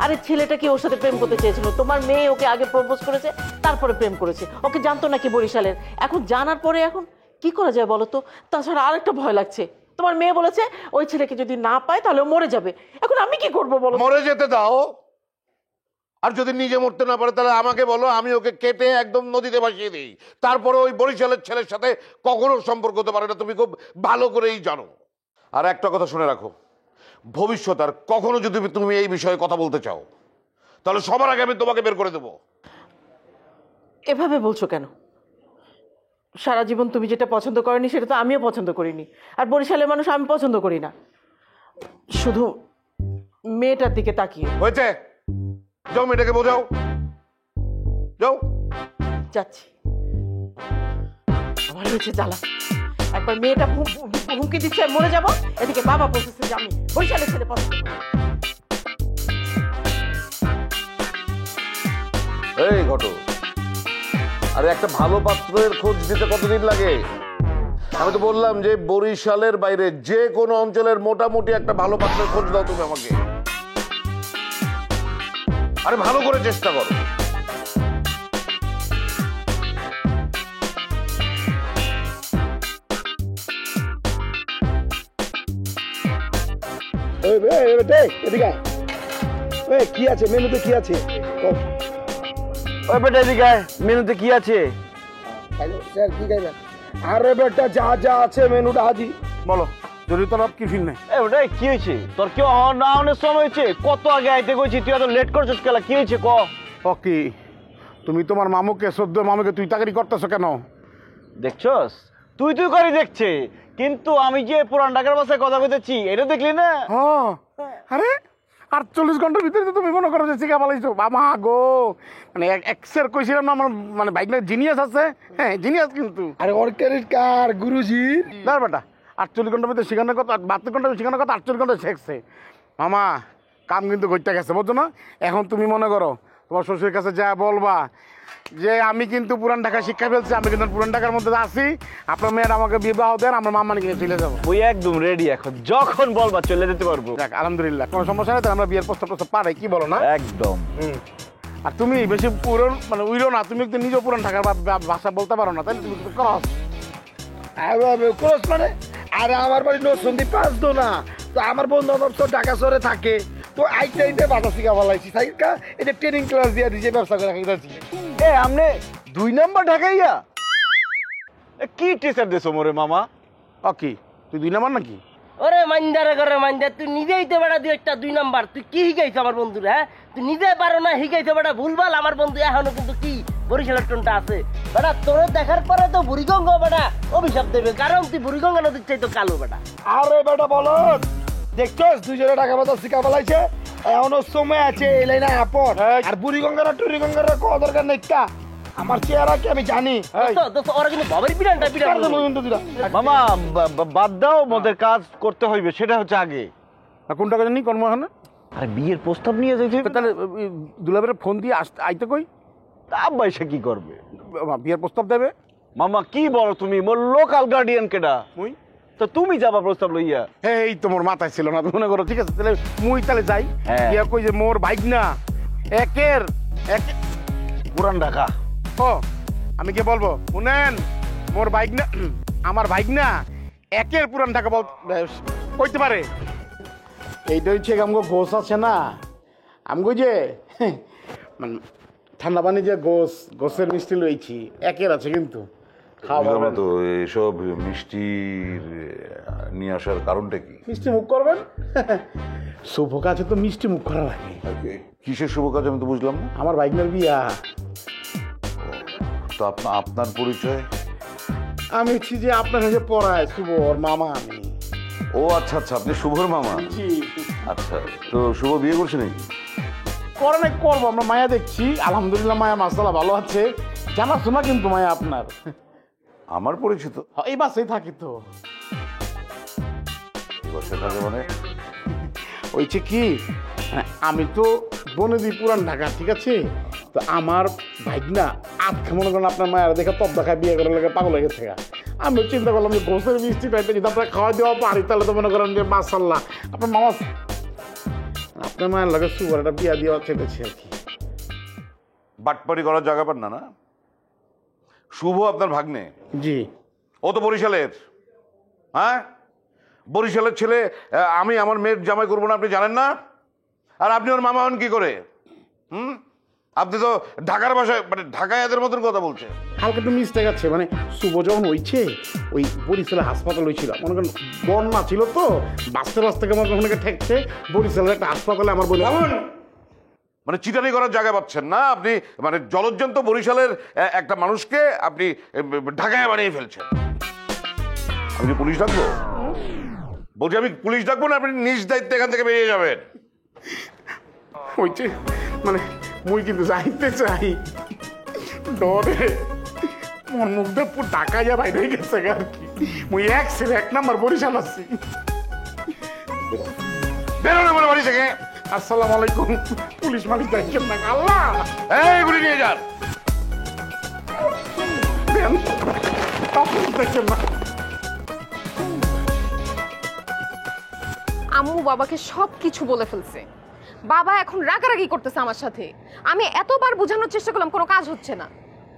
আরে ছেলেটা কি ওর সাথে প্রেম করতে চেয়েছিল? তোমার মেয়ে ওকে আগে প্রপোজ করেছে, তারপরে প্রেম করেছে। ওকে জানতো নাকি বরিশালের? এখন জানার পরে এখন কি করা যায় বলো তো? তাছাড়া আরেকটা ভয় লাগছে, তোমার মেয়ে বলেছে ওই ছেলেকে যদি না পায় তাহলে ও মরে যাবে। এখন আমি কি করবো বলো? মরে যেতে দাও। আর যদি নিজে মরতে না পারে তাহলে আমাকে বলো, আমি ওকে কেটে একদম নদীতে ভাসিয়ে দিই। তারপরে ওই বরিশালের ছেলের সাথে কখনো সম্পর্ক হতে পারে না, তুমি খুব ভালো করেই জানো। আর একটা কথা শুনে রাখো, ভবিষ্যৎ আর কখনো যদি তুমি এই বিষয়ে কথা বলতে চাও তাহলে সবার আগে আমি তোমাকে বের করে দেবো। এভাবে বলছো কেন? সারা জীবন তুমি যেটা পছন্দ করনি সেটা তো আমিও পছন্দ করিনি। আর বরিশালের মানুষ আমি পছন্দ করি না, শুধু মেয়েটার দিকে তাকিয়ে। হয়েছে, যাও মেয়েটাকে বোঝাও, যাও। যাচ্ছি। আমার হয়েছে জ্বালা। একবার মেয়েটা হুমকি দিচ্ছে মরে যাবো, এদিকে বাবা বলতেছে যে আমি বরিশালের ছেলে পছন্দ করি। এই ঘটো, আরে একটা ভালো পাত্রের খোঁজ দিতে কতদিন লাগে? আমি তো বললাম যে বরিশালের বাইরে যে কোনো অঞ্চলের মোটামুটি একটা ভালো পাত্রের খোঁজ দাও তুমি আমাকে। আরে ভালো করে চেষ্টা করো। কি আছে মেনুতে? কি আছে? ওই বেটা এদিকে, মেনুতে কি আছে? স্যার কি খাইবেন? আরে বেটা যা যা আছে মেনুটা হাজি। বলো, যদি তোর কি ফিল নেই? এ ওটাই কি হয়েছে? তোর কেউ না অনেক সময় হয়েছে? কত আগে আইতে কইছি, তুই এত লেট করছিস কেলা? কি হয়েছে ক? কি তুমি তোমার মামুকে, সদ্য মামুকে তুই তাকারি করতেছো কেন? দেখছস, তুই করে দেখছে, কিন্তু আমি যে পুরান ঢাকার বাসায় কথা কইতেছি এটা দেখলি না? হ্যাঁ, আরে 48 ঘন্টার ভিতরে তো তুমি মনে করো যে শিখা পালাইছো। বাবা গো, মানে এক্সের কইছিলাম না আমার, মানে বাইক না জিনিয়াস আছে। হ্যাঁ জিনিয়াস, কিন্তু আরে ওর ক্রেডিট কার গুরুজি? দাঁড় বেটা, 48 ঘন্টার ভিতরে শেখানোর কথা, 72 ঘন্টা শেখানোর কথা 48 ঘন্টা শেখছে। মামা কাম কিন্তু করতে গেছে, বুঝছো না? এখন তুমি মনে করো তোমার শ্বশুরের কাছে যা বলবা যে আমি কিন্তু পুরান ঢাকা শিক্ষা ফেলছি, আমি কিন্তু পুরান ঢাকার মধ্যে আছি, আপনার মেয়ের আমাকে বিবাহ দেন, আমরা মামা নিয়ে চলে যাবো। ওই একদম রেডি, এখন যখন বলবা চলে যেতে পারবো। দেখ আলহামদুলিল্লাহ, কোনো সমস্যা নেই, আমরা বিয়ের প্রস্তাব পারে, কি বলো না? একদম। আর তুমি বেশি পুরন মানে উইরো না, তুমি একটু নিজেও পুরান ঢাকার ভাষা বলতে পারো না, তাই তুমি ক্রস ক্রস মানে আরে আমার বাড়ি নরসিংদী 5 দোনা। তো আমার বন্ধু বান্ধব তো ঢাকা শহরে থাকে। তো আইতে আইতে বাতা শিখা বলাইছি সাইকা এটা ট্রেনিং ক্লাস দিয়ে দিছে ব্যবসা করে খাইতাছি। এ আমনে 2 নাম্বার ঢাকাইয়া কি টিচার দেছো মোরে মামা? কি তুই 2 নাম্বার নাকি? ওরে মাইন্দারে করে মাইন্দা, তুই নিজেই তো বেটা দুই একটা 2 নাম্বার। তুই কি শিখাইছ আমার বন্ধুরা? হ্যাঁ, তুই নিজে পারো না শিখাইছ বেটা ভুলভাল। আমার বন্ধু এখনো কিন্তু কি বরিশালের টোনটা আছে বেটা। তোর দেখার পরে তো বুড়িগঙ্গা বেটা অভিশাপ দেবে, কারণ তুই বুড়িগঙ্গা নদীর চাইতো কালো বেটা। আরে বেটা বলো দেখছস 2 জনে টাকা পয়সা শিখা বলাইছে, এখনো সময় আছে এই লাইনে আপন। আর বুড়িগঙ্গারা টুরিগঙ্গারা কোন দরকার নেই। আমার চেহারা কি আমি জানি। দোস্ত ওরা কিন্তু বাবার পিরানটা পিরান। মামা বাদ দাও, মদের কাজ করতে হইবে, সেটা হচ্ছে আগে। কোনটা জানি কর্ম এখানে? আরে বিয়ের প্রস্তাব নিয়ে যাইতে। তাহলে দুলাবের ফোন দিয়ে আইতে কই? তা আব্বাই সে কি করবে? বিয়ের প্রস্তাব দেবে। মামা কি বলো তুমি? মোর লোকাল গার্ডিয়ান কেডা? মুই। তো তুমি যাবা প্রস্তাব লইয়া? এই তোমার মাথায় ছিল না, মনে করো। ঠিক আছে তাহলে মুই তাহলে যাই। ইয়া কই যে মোর বাইক না একের এক পুরান ঢাকা। ও আমি কি বলবো শুনেন, মোর বাইক না আমার বাইক না একের পুরান ঢাকা বল কইতে পারে। এইটা হচ্ছে আমগো গোস আছে না, আমগো যে মানে ঠান্ডা পানি যে গোসের মিষ্টি লইছি একের আছে কিন্তু বুঝলাম না তো এসব মিষ্টি নিয়ে আসার কারণটা কি? মিষ্টি মুখ করবেন। শুভ কাজে তো মিষ্টি মুখ করা লাগে। কিসের শুভ কাজ আমি তো বুঝলাম না। আমার বাইকনার বিয়া। তো আপনার পরিচয়? আমি হচ্ছি যে আপনার কাছে পড়ায় শুভ ওর মামা আমি। ও আচ্ছা আচ্ছা, আপনি শুভর মামা। জি। আচ্ছা, তো শুভ বিয়ে করছে নাকি? করে নাই করবো, আমরা মায়া দেখছি। আলহামদুলিল্লাহ মায়া মাসাল্লাহ ভালো আছে। জানাশোনা কিন্তু মায়া আপনার। আমার পরিচিত? এই বাসেই থাকি তো। বসে থাকে মানে? ওইছে কি আমি তো বনেদি পুরান ঢাকা, ঠিক আছে। তো আমার বাইক না আজকে মনে করেন আপনার মায়ের দেখে তপ দেখায় বিয়ে করার লাগে পাগল হয়ে গেছে। আমি চিন্তা করলাম যে গোসের মিষ্টি টাইপের যদি আপনার খাওয়া দেওয়া পারি তাহলে তো মনে করেন যে মাসাল্লাহ আপনার মামা আপনার মায়ের লাগে সুগার একটা বিয়া দেওয়া চেয়েছে আর কি। বাটপারি করার জায়গা পান না? না, শুভ আপনার ভাগ্নে। জি। ও তো বরিশালের। হ্যাঁ, বরিশালের ছেলে। আমি আমার মেয়ের জামাই করবো না, আপনি জানেন না? আর আপনি ওর মামা হন কি করে? আপনি তো ঢাকার ভাষায় মানে ঢাকায় এদের মতন কথা বলছেন। হালকা একটু মিস্টেক আছে, মানে শুভ যখন হয়েছে ওই বরিশালে হাসপাতাল হয়েছিল, মনে করেন বন্যা ছিল তো বাঁচতে বাঁচতে কেমন ওখানে ঠেকছে বরিশালের একটা হাসপাতালে আমার বলে। মানে চিটারি করার জায়গা পাচ্ছেন না আপনি, মানে জলজ্জন্ত বরিশালের একটা মানুষকে আপনি ঢাকায় বানিয়ে ফেলছেন। আমি কি পুলিশ ডাকবো? বলছি আমি পুলিশ ডাকবো না, আপনি নিজ দায়িত্বে এখান থেকে বেরিয়ে যাবেন। হয়েছে মানে মুই কিন্তু যাইতে চাই ডরে মোর মুখটা পুরো টাকা যা বাইরে গেছে আর কি। মুই এক নাম্বার বরিশাল আছি। বেরোন আমার বাড়ি থেকে। আসসালামু আলাইকুম। পুলিশ মালিক দেখছেন না? আল্লাহ এই গুলি নিয়ে যান। দেখছেন না? আম্মু বাবাকে সব কিছু বলে ফেলছে। বাবা এখন রাগারাগি করতেছে আমার সাথে। আমি এতবার বোঝানোর চেষ্টা করলাম, কোনো কাজ হচ্ছে না,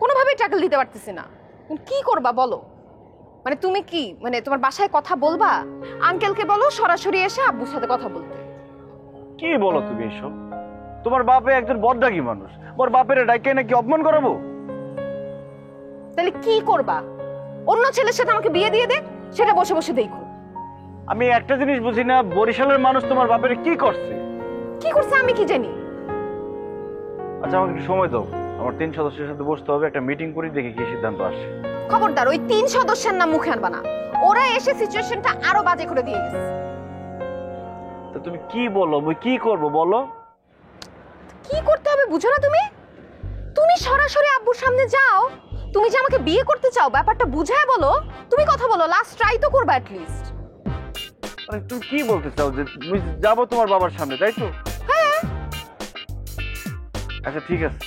কোনোভাবেই ট্যাকল দিতে পারতেছি না। কি করবা বলো? মানে তুমি কি মানে তোমার বাসায় কথা বলবা? আঙ্কেলকে বলো সরাসরি এসে আব্বুর সাথে কথা বলতে। কি বলো তুমি এসব? তোমার বাপে একজন বদডাকি মানুষ, ওর বাপের ডাইকে নাকি অপমান করাবো? তাহলে কি করবা? অন্য ছেলের সাথে আমাকে বিয়ে দিয়ে দে, সেটা বসে বসে দেখো। আমি একটা জিনিস বুঝি না, বরিশালের মানুষ তোমার বাপের কি করছে? কি করছে আমি কি জানি? আচ্ছা আমাকে একটু সময় দাও, আমার 3 সদস্যের সাথে বসতে হবে, একটা মিটিং করি, দেখি কি সিদ্ধান্ত আসে। খবরদার ওই 3 সদস্যের নাম মুখে আনবা না, ওরা এসে সিচুয়েশনটা আরো বাজে করে দিয়ে গেছে। তো তুমি কি বলো, আমি কি করব বলো? কি করতে হবে বুঝো না তুমি? তুমি সরাসরি আব্বুর সামনে যাও, তুমি যে আমাকে বিয়ে করতে চাও ব্যাপারটা বুঝায় বলো, তুমি কথা বলো, লাস্ট ট্রাই তো করবা অ্যাট লিস্ট। মানে তুমি কি বলতে চাও যে তুমি যাবো তোমার বাবার সামনে, তাই তো? হ্যাঁ। আচ্ছা ঠিক আছে,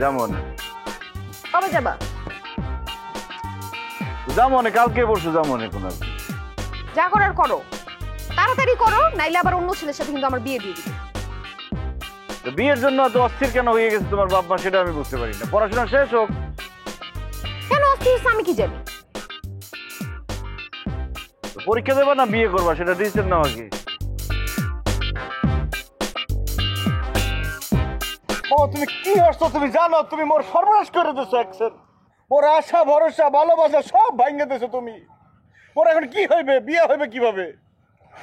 যেমন কবে যাবা? যেমন কালকে পরশু যেমন কোনো যা করার করো, তাড়াতাড়ি করো, নাইলে আবার অন্য ছেলের সাথে কিন্তু আমার বিয়ে দিয়ে দিবে। বিয়ের জন্য এত অস্থির কেন হয়ে গেছে তোমার বাবা, সেটা আমি বুঝতে পারি না। পড়াশোনা শেষ হোক। কেন অস্থির আমি কি জানি? পরীক্ষা দেবা না বিয়ে করবা সেটা ডিসিশন নাও আগে। ও তুমি কি করছো? তুমি জানো তুমি মোর সর্বনাশ করে দিছো একসের। মোর আশা ভরসা ভালোবাসা সব ভাঙে দিছো তুমি। মোর এখন কি হইবে? বিয়ে হইবে কিভাবে?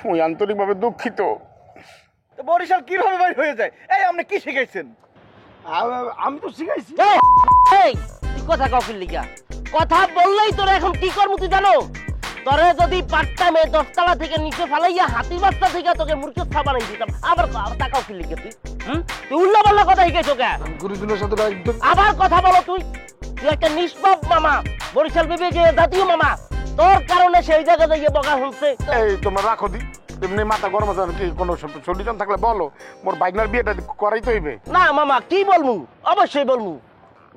ওই আন্তরিকভাবে দুঃখিত। তো বরিশাল কিভাবে বাইর হয়ে যায়? এই আপনি কি শিখাইছেন? আমি তো শিখাইছি। এই তুই কথা কফিল লিগা কথা বললেই তোরা এখন কি করবো তুই জানো? তোরে যদি পাট্টামে 10 তলা থেকে নিচে ফালাইয়া হাতি বাস্তা থেকে তোকে মূর্খের ছা বানাই দিতাম। আবার টাকাও কি লিখে তুই তুই উল্লা পাল্লা কথা শিখেছো কে? গুরুজনের সাথে একদম আবার কথা বলো তুই একটা নিষ্পাপ মামা, বরিশাল বিবেকে জাতীয় মামা, তোর কারণে সেই জায়গা দিয়ে বকা হচ্ছে। এই তোমরা রাখো দি, এমনি মাথা গরম আছে কি? কোনো সলিউশন থাকলে বলো, মোর বাইকনার বিয়েটা করাইতে হইবে। না মামা কি বলমু, অবশ্যই বলমু।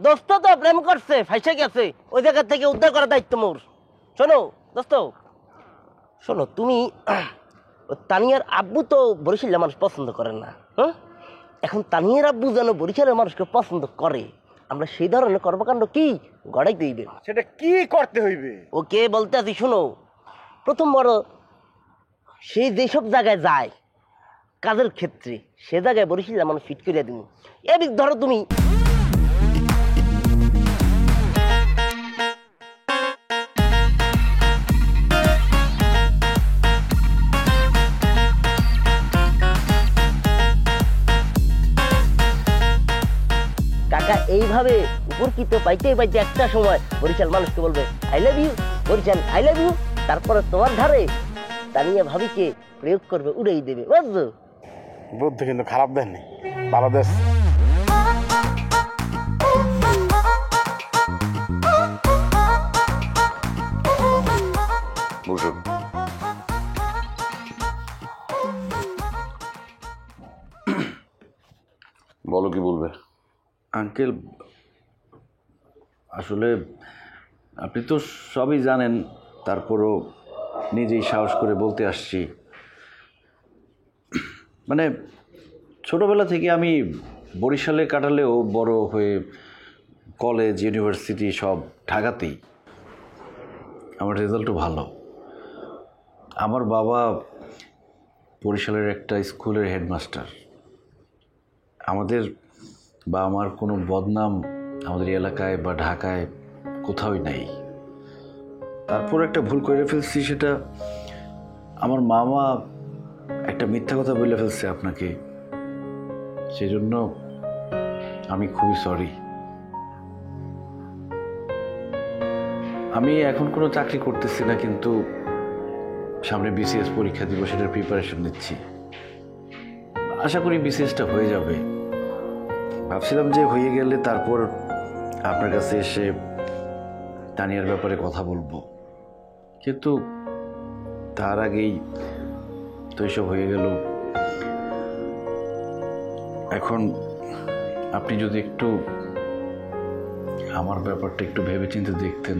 দোস্ত তো প্রেম করছে, ফাইসে গেছে, ওই জায়গা থেকে উদ্ধার করার দায়িত্ব মোর। শোনো দোস্ত, শোনো তুমি তানিয়ার আব্বু তো বরিশালের মানুষ পছন্দ করেন না, হ্যাঁ? এখন তানিয়ার আব্বু যেন বরিশালের মানুষকে পছন্দ করে, আমরা সেই ধরনের কর্মকাণ্ড কি গড়াই দিইবে। সেটা কি করতে হইবে? ওকে বলতে আছি শোনো, প্রথম বড় সে যেসব জায়গায় যায় কাজের ক্ষেত্রে, সে জায়গায় বরিশালের মানুষ ফিট করে দিন। এদিক ধরো তুমি কাকা এইভাবে উপকৃত পাইতে পাইতে একটা সময় বরিশাল মানুষকে বলবে I love you Barishal, I love you. তারপরে তোমার ধারে তানিয়া ভাবিকে প্রয়োগ করবে, উড়েই দেবে, বুঝছো? বুদ্ধি কিন্তু খারাপ দেননি, ভালো দেশ। বুঝুন বলো কি বলবে? আঙ্কেল আসলে আপনি তো সবই জানেন, তারপরও নিজেই সাহস করে বলতে আসছি। মানে ছোটবেলা থেকে আমি বরিশালে কাটালেও বড় হয়ে কলেজ ইউনিভার্সিটি সব ঢাকাতেই। আমার রেজাল্টও ভালো। আমার বাবা বরিশালের একটা স্কুলের হেডমাস্টার। আমাদের বা আমার কোনো বদনাম আমাদের এলাকায় বা ঢাকায় কোথাওই নাই। তারপর একটা ভুল করে ফেলছি, সেটা আমার মামা একটা মিথ্যা কথা বলে ফেলছে আপনাকে, সেজন্য আমি খুবই সরি। আমি এখন কোনো চাকরি করতেছি না, কিন্তু সামনে বিসিএস পরীক্ষা দিব, সেটার প্রিপারেশন নিচ্ছি। আশা করি বিসিএসটা হয়ে যাবে। ভাবছিলাম যে হয়ে গেলে তারপর আপনার কাছে এসে তানিয়ার ব্যাপারে কথা বলবো, কিন্তু তার আগেই তো এসব হয়ে গেল। এখন আপনি যদি একটু আমার ব্যাপারটা একটু ভেবেচিন্তে দেখতেন।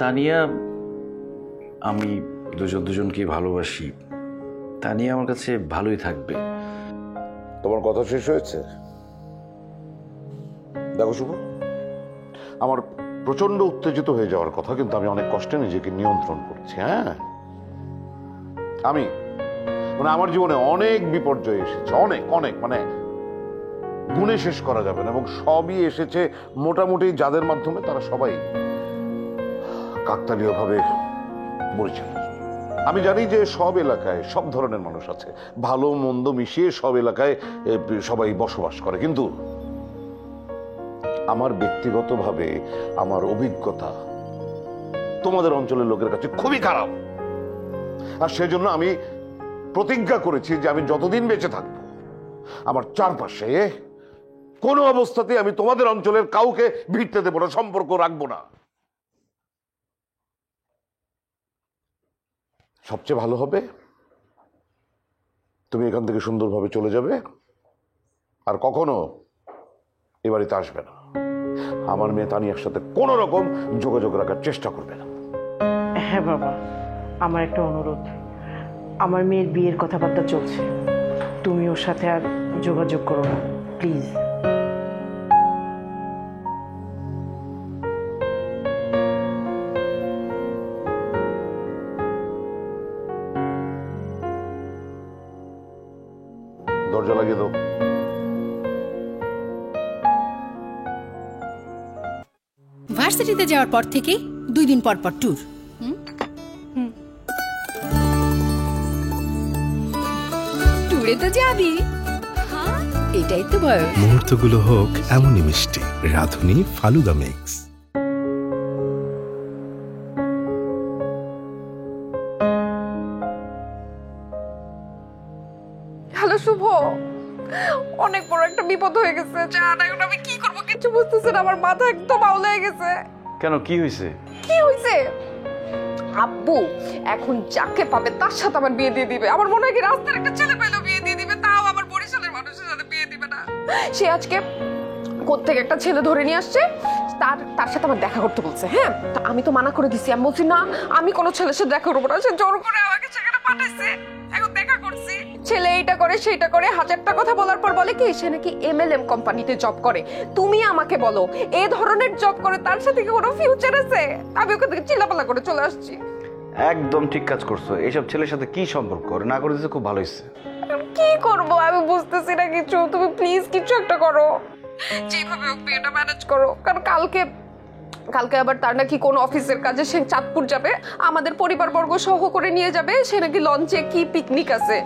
তানিয়া আমি দুজনকে ভালোবাসি, তানিয়া আমার কাছে ভালোই থাকবে। তোমার কথা শেষ হয়েছে? দেখো শুভ, আমার প্রচন্ড উত্তেজিত হয়ে যাওয়ার কথা, কিন্তু আমি অনেক কষ্টে নিজেকে নিয়ন্ত্রণ করছি। হ্যাঁ, আমি আমার জীবনে অনেক বিপর্যয় এসেছে, অনেক অনেক, মানে গুণে শেষ করা যাবে না, এবং সবই এসেছে মোটামুটি যাদের মাধ্যমে, তারা সবাই কাকতালীয় ভাবে বরিশাল। আমি জানি যে সব এলাকায় সব ধরনের মানুষ আছে, ভালো মন্দ মিশিয়ে সব এলাকায় সবাই বসবাস করে, কিন্তু আমার ব্যক্তিগতভাবে আমার অভিজ্ঞতা তোমাদের অঞ্চলের লোকের কাছে খুবই খারাপ। আর সেজন্য আমি প্রতিজ্ঞা করেছি যে আমি যতদিন বেঁচে থাকবো আমার চারপাশে কোনো অবস্থাতে আমি তোমাদের অঞ্চলের কাউকে ভিড়তে দেবো না, সম্পর্ক রাখবো না। সবচেয়ে ভালো হবে তুমি এখান থেকে সুন্দরভাবে চলে যাবে, আর কখনো এ বাড়িতে আসবে না। আমার মেয়ে তানিয়ার সাথে কোনো রকম যোগাযোগ রাখার চেষ্টা করবে না। হ্যাঁ বাবা, আমার একটা অনুরোধ, আমার মেয়ের বিয়ের কথাবার্তা চলছে, তুমি ওর সাথে আর যোগাযোগ করো না প্লিজ। দরজা লাগিয়ে দাও। ভার্সিটিতে যাওয়ার পর থেকেই 2 দিন পর পর ট্যুর। ট্যুরে তো যাবি, এটাই তো বয়স। মুহূর্তগুলো হোক এমনই মিষ্টি। রাধুনী ফালুদা মিক্স। হ্যালো শুভ, অনেক বড় একটা বিপদ হয়ে গেছে। জান এখন আমি কি করব কিছু বুঝতেছি না, আমার মাথা একদম আউল হয়ে গেছে। কেন, কি হয়েছে? কি হয়েছে? আব্বু এখন যাকে পাবে তার সাথে আমার বিয়ে দিয়ে দিবে। আমার মনে হয় কি রাস্তার একটা ছেলে পেলেও বিয়ে দিয়ে দিবে, তাও আমার বরিশালের মানুষের সাথে বিয়ে দিবে না। সে আজকে কোত্থেকে একটা ছেলে ধরে নিয়ে আসছে, তার সাথে আমার দেখা করতে বলছে। হ্যাঁ, তা আমি তো মানা করে দিছি। আমি বলছি না, আমি কোনো ছেলের সাথে দেখা করবো না। সে জোর করে আমাকে সেখানে পাঠাইছে, এখন দেখা করছি। ছেলে এইটা করে সেইটা করে, হাজারটা কথা বলার পর বলে কি সে নাকি MLM কোম্পানিতে জব করে। তুমি আমাকে বলো, এই ধরনের জব করে তার সাথে কি কোনো ফিউচার আছে? আমি ওখান থেকে চিল্লাপাল্লা করে চলে আসছি। একদম ঠিক কাজ করছো। এইসব ছেলের সাথে কি সম্পর্ক? না করে দিতে খুব ভালো হয়েছে। কি করব আমি বুঝতেছি না কিছু। তুমি প্লিজ কিছু একটা করো, যেভাবে হোক বিয়েটা ম্যানেজ করো। কারণ কালকে আবার তার নাকি কোন অফিসের কাজে সে চাঁদপুর যাবে, আমাদের পরিবারবর্গ সহ করে নিয়ে যাবে। সে নাকি লঞ্চে কি পিকনিক আছে।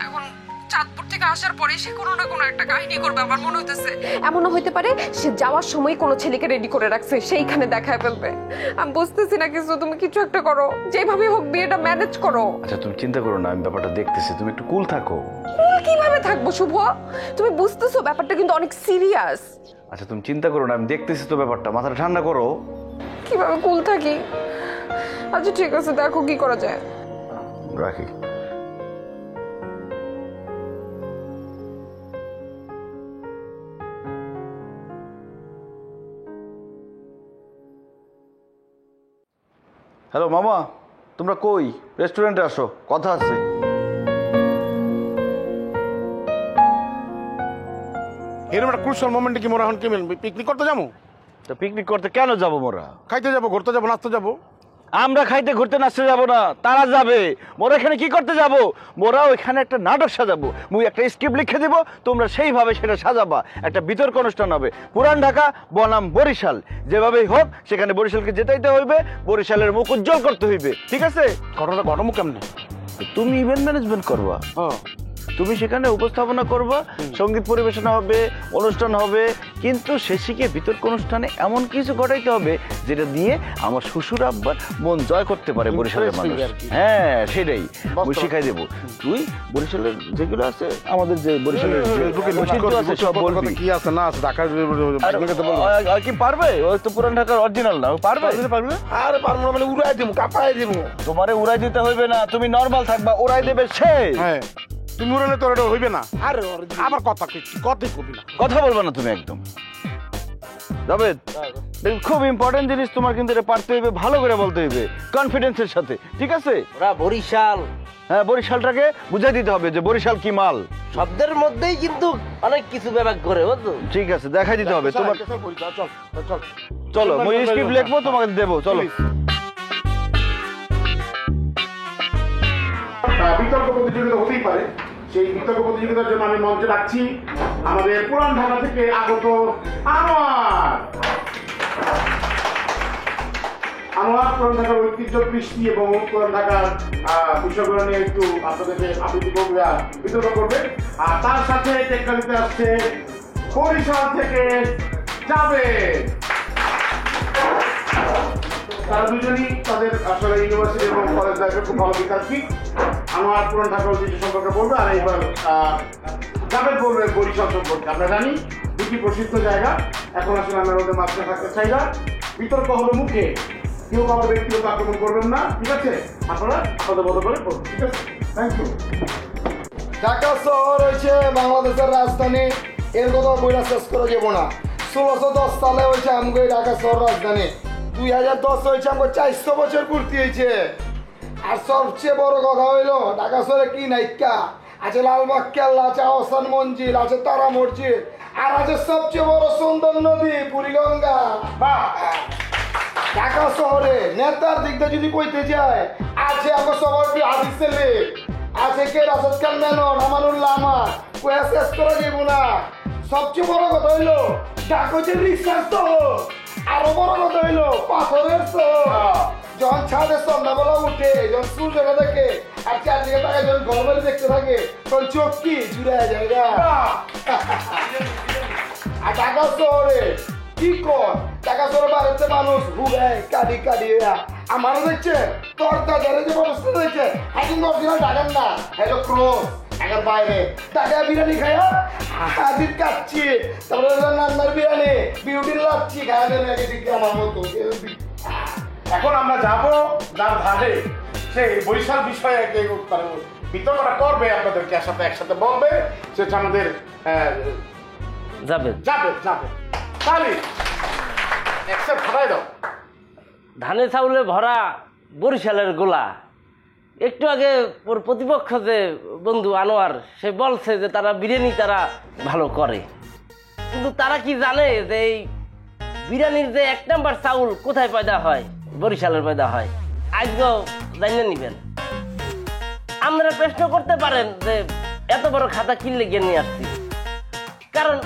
এখন চাঁদপুর থেকে আসার পরে সে কোনো না কোনো একটা কাহিনী করবে আমার মনে হইতেছে। এমনও হইতে পারে সে যাওয়ার সময় কোনো ছেলেকে রেডি করে রাখছে, সেইখানে দেখায় ফেলবে। আমি বুঝতেছি না কিছু, তুমি কিছু একটা করো, যেভাবে হোক বিয়েটা ম্যানেজ করো। আচ্ছা তুমি চিন্তা করো না, আমি ব্যাপারটা দেখতেছি, তুমি একটু কুল থাকো। কিভাবে থাকবো শুভ? তুমি বুঝতেছো ব্যাপারটা কিন্তু অনেক সিরিয়াস। আচ্ছা তুমি চিন্তা করো না, আমি দেখতেছি তো ব্যাপারটা, মাথাটা ঠান্ডা করো। কিভাবে কুল থাকি? আচ্ছা ঠিক আছে, দেখো কি করা যায়। রাখি। হ্যালো মামা, তোমরা কই? রেস্টুরেন্টে আসো, কথা আছে। এরকম একটা ক্রুশাল মোমেন্টে কি মোরা এখন কি পিকনিক করতে যাবো? তো পিকনিক করতে কেন যাবো মোরা? খাইতে যাবো, ঘুরতে যাবো, নাচতে যাবো। আমরা খাইতে ঘুরতে নাচতে যাবো না, তারা যাবে। মোরা এখানে কি করতে যাবো? মোরা ওইখানে একটা নাটক সাজাবো। মুই একটা স্ক্রিপ্ট লিখে দিব, তোমরা সেইভাবে সেটা সাজাবা। একটা বিতর্ক অনুষ্ঠান হবে। পুরান ঢাকা বনাম বরিশাল, যেভাবেই হোক সেখানে বরিশালকে জেতাইতে হইবে, বরিশালের মুখ উজ্জ্বল করতে হইবে। ঠিক আছে? ঘটনাটা ঘটমু কেমনে? তুমি ইভেন্ট ম্যানেজমেন্ট করবা, তুমি সেখানে উপস্থাপনা করবা, সঙ্গীত পরিবেশনা হবে, অনুষ্ঠান হবে। কিন্তু শেষিকে বিতর্ক অনুষ্ঠানে এমন কিছু ঘটাইতে হবে যেটা দিয়ে আমার শ্বশুর আব্বার মন জয় করতে পারে বরিশালের মানুষ। হ্যাঁ সেটাই আমি শিখাই দেবো। তুই বরিশালের যেগুলো আছে, আমাদের যে বরিশালের আছে সব বলবি। কি আছে না আছে ঢাকার কি পারবে? ওই তো পুরান ঢাকার অরিজিনাল না, পারবে? আরে পারবো না, মানে উড়াই দেবো, কাঁপাই দেবো। তোমারে উড়াই দিতে হইবে না, তুমি নর্মাল থাকবা, উড়াই দেবে সে। হ্যাঁ তুমি উড়ালে তোর এটা হইবে না। আরে আবার কথা কথাই কবি না, কথা বলবে না তুমি একদম। জাভেদ, খুব ইম্পর্টেন্ট জিনিস তোমার, কিন্তু এটা পারতে হইবে, ভালো করে বলতে হইবে, কনফিডেন্সের সাথে। ঠিক আছে? ওরা বরিশাল, হ্যাঁ বরিশালটাকে বুঝাই দিতে হবে যে বরিশাল কি মাল। শব্দের মধ্যেই কিন্তু অনেক কিছু ব্যাপার করে, বুঝছো? ঠিক আছে, দেখাই দিতে হবে তোমার। চলো মই স্ক্রিপ্ট লিখবো, তোমাকে দেবো। চলো। বিতর্ক প্রতিযোগিতা হতেই পারে। সেই বিতর্ক প্রতিযোগিতার জন্য আমি মঞ্চে রাখছি আমাদের পুরান ঢাকা থেকে আগত আনোয়ার। পুরান ঢাকার ঐতিহ্য, কৃষ্টি এবং পুরান ঢাকার বিষয়গুলো নিয়ে একটু আপনাদেরকে আবৃত্তি করবে, বিতর্ক করবে। আর তার সাথে টেকনিতে আসছে বরিশাল থেকে যাবে। তারা দুজনই তাদের আসলে ইউনিভার্সিটি এবং কলেজ লাইফে খুব ভালো বিদ্যার্থী। আমার পুরান ঢাকা ঐতিহ্য সম্পর্কে বলবে, আর এইবার জাভেদ বলবে বরিশাল সম্পর্কে। আমরা জানি দুটি প্রসিদ্ধ জায়গা। এখন আসলে আমরা ওদের মাঝখানে থাকতে চাই না। বিতর্ক হলো মুখে, কেউ কাউকে ব্যক্তিগত আক্রমণ করবেন না। ঠিক আছে? আপনারা আপনাদের মতো করে করুন। ঠিক আছে? Thank you. ঢাকা শহর হয়েছে বাংলাদেশের রাজধানী, এর কথা বইটা শেষ করে যাবো না। 1610 সালে হয়েছে আমাকে ঢাকা শহর রাজধানী। 2010 হয়েছে আমাকে 400 বছর পূর্তি হয়েছে। আর সবচেয়ে বড় কথা হইলো ঢাকা শহরে কি নাইকা আছে, লালবাগ কেল্লা আছে, আহসান মঞ্জিল আছে, তারা মসজিদ, আর আছে সবচেয়ে বড় সুন্দর নদী বুড়িগঙ্গা। ঢাকা শহরে নেতার দিক দিয়ে যদি কইতে যায়, আছে আমার সবার হাদিস ছেলে, আছে কে রাশেদ খান মেনন, আমানুল্লাহ আমার, কয়া শেষ করা যাবো না। সবচেয়ে বড় কথা হইলো কাগজের রিসার্চ তো, আরো বড় কথা হইলো পাথরের তো। যখন ছাদে সন্ধ্যাবেলা উঠে, যখন সূর্যটা দেখে আর চারদিকে তাকে যখন গরমের দেখতে থাকে, তখন চোখ কি জুড়ে যায় না। আর ঢাকা শহরে কি কর, ঢাকা শহরে বাড়িতে মানুষ ঘুরায় কাঁদি কাঁদি। আমারও দেখছে তোর দাদারে যে অবস্থা দেখছে, এখন অরিজিনাল ঢাকার না, এটা ক্রোস। এখন বাইরে ঢাকা বিরিয়ানি খায়া হাজির কাচ্ছি, তারপরে রান্নার বিরিয়ানি বিউটির লাচ্ছি খায়া দেবে আমার মতো। এখন আমরা যাবো যার ধারে সেই বরিশাল বিষয়ে বিতর্কটা করবে, আপনাদেরকে একসাথে একসাথে বলবে, সেটা আমাদের যাবে যাবে যাবে। তাহলে একসাথে ফাটাই দাও। ধানে চাউলে ভরা বরিশালের গোলা। একটু আগে ওর প্রতিপক্ষ যে বন্ধু আনোয়ার, সে বলছে যে তারা বিরিয়ানি তারা ভালো করে, কিন্তু তারা কি জানে যে এই বিরিয়ানির যে 1 নাম্বার চাউল কোথায় পয়দা হয়? বরিশালের পয়দা হয়। আজকেও জানিয়ে নিবেন। আপনারা প্রশ্ন করতে পারেন যে এত বড় খাতা কিনলে গিয়ে নিয়ে আসছি, কারণ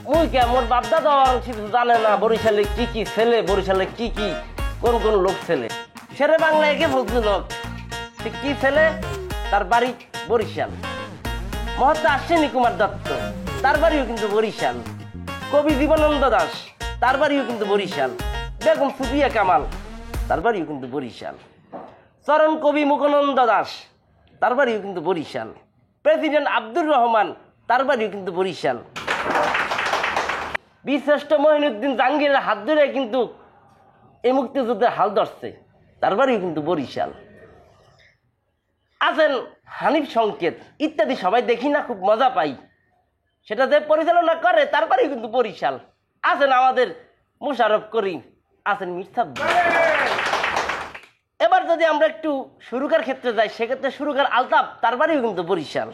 মুই কে মোর বাপদাদা কিছু জানে না বরিশালে কি কি ছেলে, বরিশালে কি কি কোন কোন লোক ছেলে। সেরে বাংলা একে বলছিল লোক কি ছেলে, তার বাড়ি বরিশাল। মহাত্মা আশ্বিনী কুমার দত্ত, তার বাড়িও কিন্তু বরিশাল। কবি জীবনানন্দ দাস, তার বাড়িও কিন্তু বরিশাল। বেগম সুফিয়া কামাল, তার বাড়িও কিন্তু বরিশাল। চরণ কবি মুকানন্দ দাস, তার বাড়িও কিন্তু বরিশাল। প্রেসিডেন্ট আব্দুর রহমান, তার বাড়িও কিন্তু বরিশাল। বীরশ্রেষ্ঠ মহিনুদ্দিন জাহাঙ্গীরের হাত ধরে কিন্তু এই মুক্তিযুদ্ধের হাল ধরছে, তার বাড়িও কিন্তু বরিশাল। আছেন হানিফ সংকেত ইত্যাদি, সবাই দেখি না খুব মজা পাই, সেটা যে পরিচালনা করে তার বাড়িও কিন্তু বরিশাল। আছেন আমাদের মুশারফ করিম, আছেন মির্জা। এবার যদি আমরা একটু সুরকার ক্ষেত্রে যাই, সেক্ষেত্রে সুরকার আলতাফ, তার বাড়িও কিন্তু বরিশাল।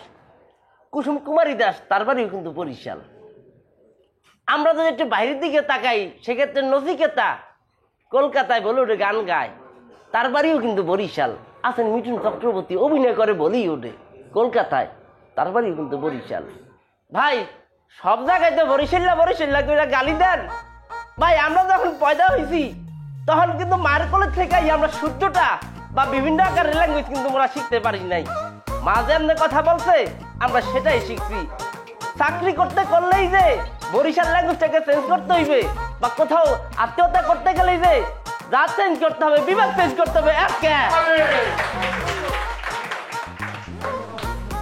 কুসুম কুমারী দাস, তার বাড়িও কিন্তু বরিশাল। আমরা যদি একটু বাইরের দিকে তাকাই, সেক্ষেত্রে নচিকেতা কলকাতায় বলিউডে গান গায়, তার বাড়িও কিন্তু বরিশাল। আছেন মিঠুন চক্রবর্তী, অভিনয় করে বলিউডে কলকাতায়, তার বাড়িও কিন্তু বরিশাল। ভাই সব জায়গায় তো বরিশাল্লা বরিশাল্লা করে গালি দেন। ভাই আমরা যখন পয়দা হয়েছি তখন কিন্তু মায়ের কোলের থেকে আমরা শুদ্ধটা বা বিভিন্ন আকারের ল্যাঙ্গুয়েজ কিন্তু আমরা শিখতে পারি নাই। মা যেমন কথা বলছে আমরা সেটাই শিখছি। চাকরি করতে করলেই যে বরিশাল ল্যাঙ্গুয়েজটাকে চেঞ্জ করতে হইবে, বা কোথাও আত্মীয়তা করতে গেলেই যে রাত চেঞ্জ করতে হবে, বিভাগ চেঞ্জ করতে হবে।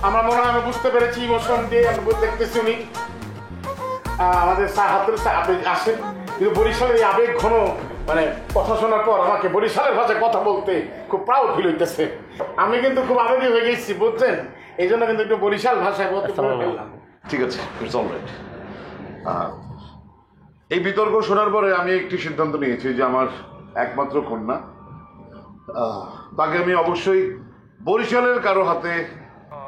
আমরা মনে হয় আমি বুঝতে পেরেছি, ইমোশন দিয়ে আমি দেখতেছি উনি আমাদের হাতের আবেগ আসেন, কিন্তু বরিশালের এই আবেগ ঘন মানে কথা শোনার পর আমাকে বরিশালের ভাষায় কথা বলতে খুব প্রাউড ফিল হইতেছে। আমি কিন্তু খুব আবেগী হয়ে গেছি, বুঝছেন, এই জন্য কিন্তু একটু বরিশাল ভাষায় বলতে বললাম। ঠিক আছে, ইটস অলরাইট। এই বিতর্ক শোনার পরে আমি একটি সিদ্ধান্ত নিয়েছি যে আমার একমাত্র কন্যা, তাকে আমি অবশ্যই বরিশালের কারো হাতে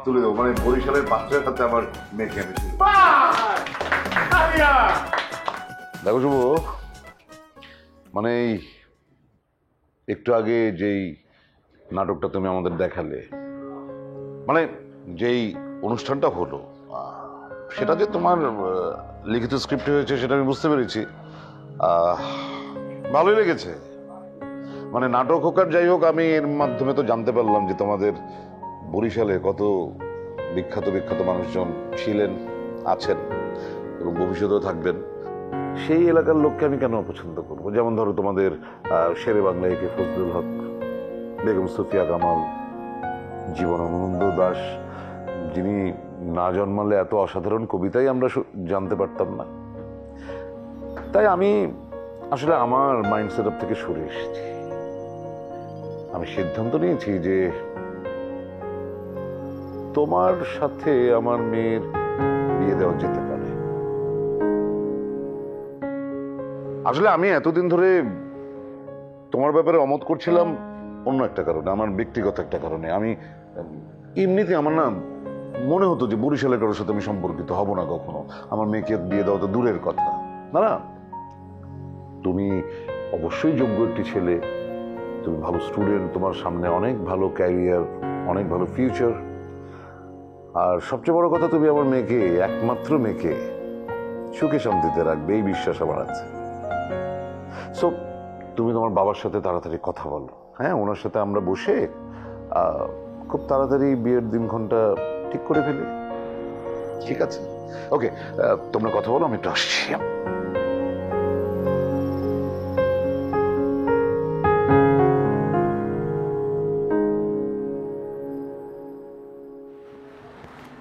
তুলে দেবো, মানে বরিশালের পাত্রের হাতে আমার মেয়েকে আমি তুলে দেবো। দেখো শুভ, মানে এই একটু আগে যেই নাটকটা তুমি আমাদের দেখালে, মানে যেই অনুষ্ঠানটা হলো, সেটা যে তোমার লিখিত স্ক্রিপ্টে হয়েছে সেটা আমি বুঝতে পেরেছি। ভালোই লেগেছে। মানে নাটক হোক আর যাই হোক, আমি এর মাধ্যমে তো জানতে পারলাম যে তোমাদের বরিশালে কত বিখ্যাত বিখ্যাত মানুষজন ছিলেন, আছেন এবং ভবিষ্যতেও থাকবেন। সেই এলাকার লোককে আমি কেন পছন্দ করবো? যেমন ধরো তোমাদের শেরে বাংলা একে ফজলুল হক, বেগম সুফিয়া কামাল, জীবনানন্দ দাশ, যিনি না জন্মালে এত অসাধারণ কবিতাই আমরা জানতে পারতাম না। তাই আমি আসলে আমার মাইন্ড সেট আপ থেকে সরে এসেছি। আমি সিদ্ধান্ত নিয়েছি যে তোমার সাথে আমার মেয়ের বিয়ে দেওয়া যেতে পারে। আসলে আমি এতদিন ধরে তোমার ব্যাপারে অমত করছিলাম অন্য একটা কারণে, আমার ব্যক্তিগত একটা কারণে। আমি এমনিতে আমার না মনে হতো যে বরিশালের কারোর সাথে আমি সম্পর্কিত হব না কখনো। আমার মেয়েকে বিয়ে দেওয়া তো দূরের কথা। না, তুমি অবশ্যই যোগ্য একটি ছেলে, তুমি ভালো স্টুডেন্ট, তোমার সামনে অনেক ভালো ক্যারিয়ার, অনেক ভালো ফিউচার। আর সবচেয়ে বড় কথা, তুমি আমার মেয়েকে, একমাত্র মেয়েকে সুখে শান্তিতে রাখবে এই বিশ্বাস আমার আছে। সো তুমি তোমার বাবার সাথে তাড়াতাড়ি কথা বলো, হ্যাঁ? ওনার সাথে আমরা বসে খুব তাড়াতাড়ি বিয়ের দিনক্ষণটা ঠিক করে ফেলি, ঠিক আছে? ওকে, তোমরা কথা বলো, আমি একটু আসছি।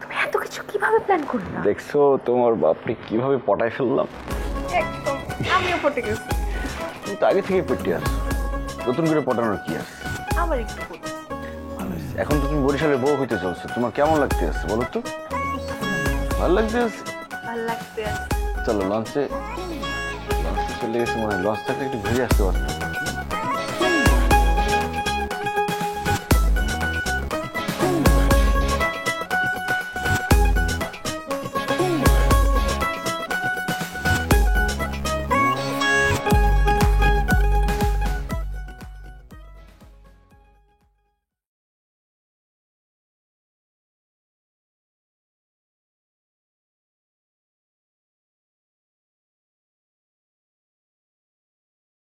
তুমি এত কিছু কিভাবে প্ল্যান করলা? দেখছো তোমার বাপরে কিভাবে পটায় ফেললাম? একদম আমিও পটে গেছি। তুমি তো আগে থেকে পেটে আছো, নতুন করে পটানোর কি আছে? আমার একটু পটে। এখন তো তুমি বরিশালের বউ হইতে চলছো, তোমার কেমন লাগতে আছে বলো তো? ভালো লাগতে আছে? ভালো লাগতে আছে। চলো লঞ্চে চলে গেছে, মনে হয় লঞ্চ থাকলে একটু ঘুরে আসতে পারতাম।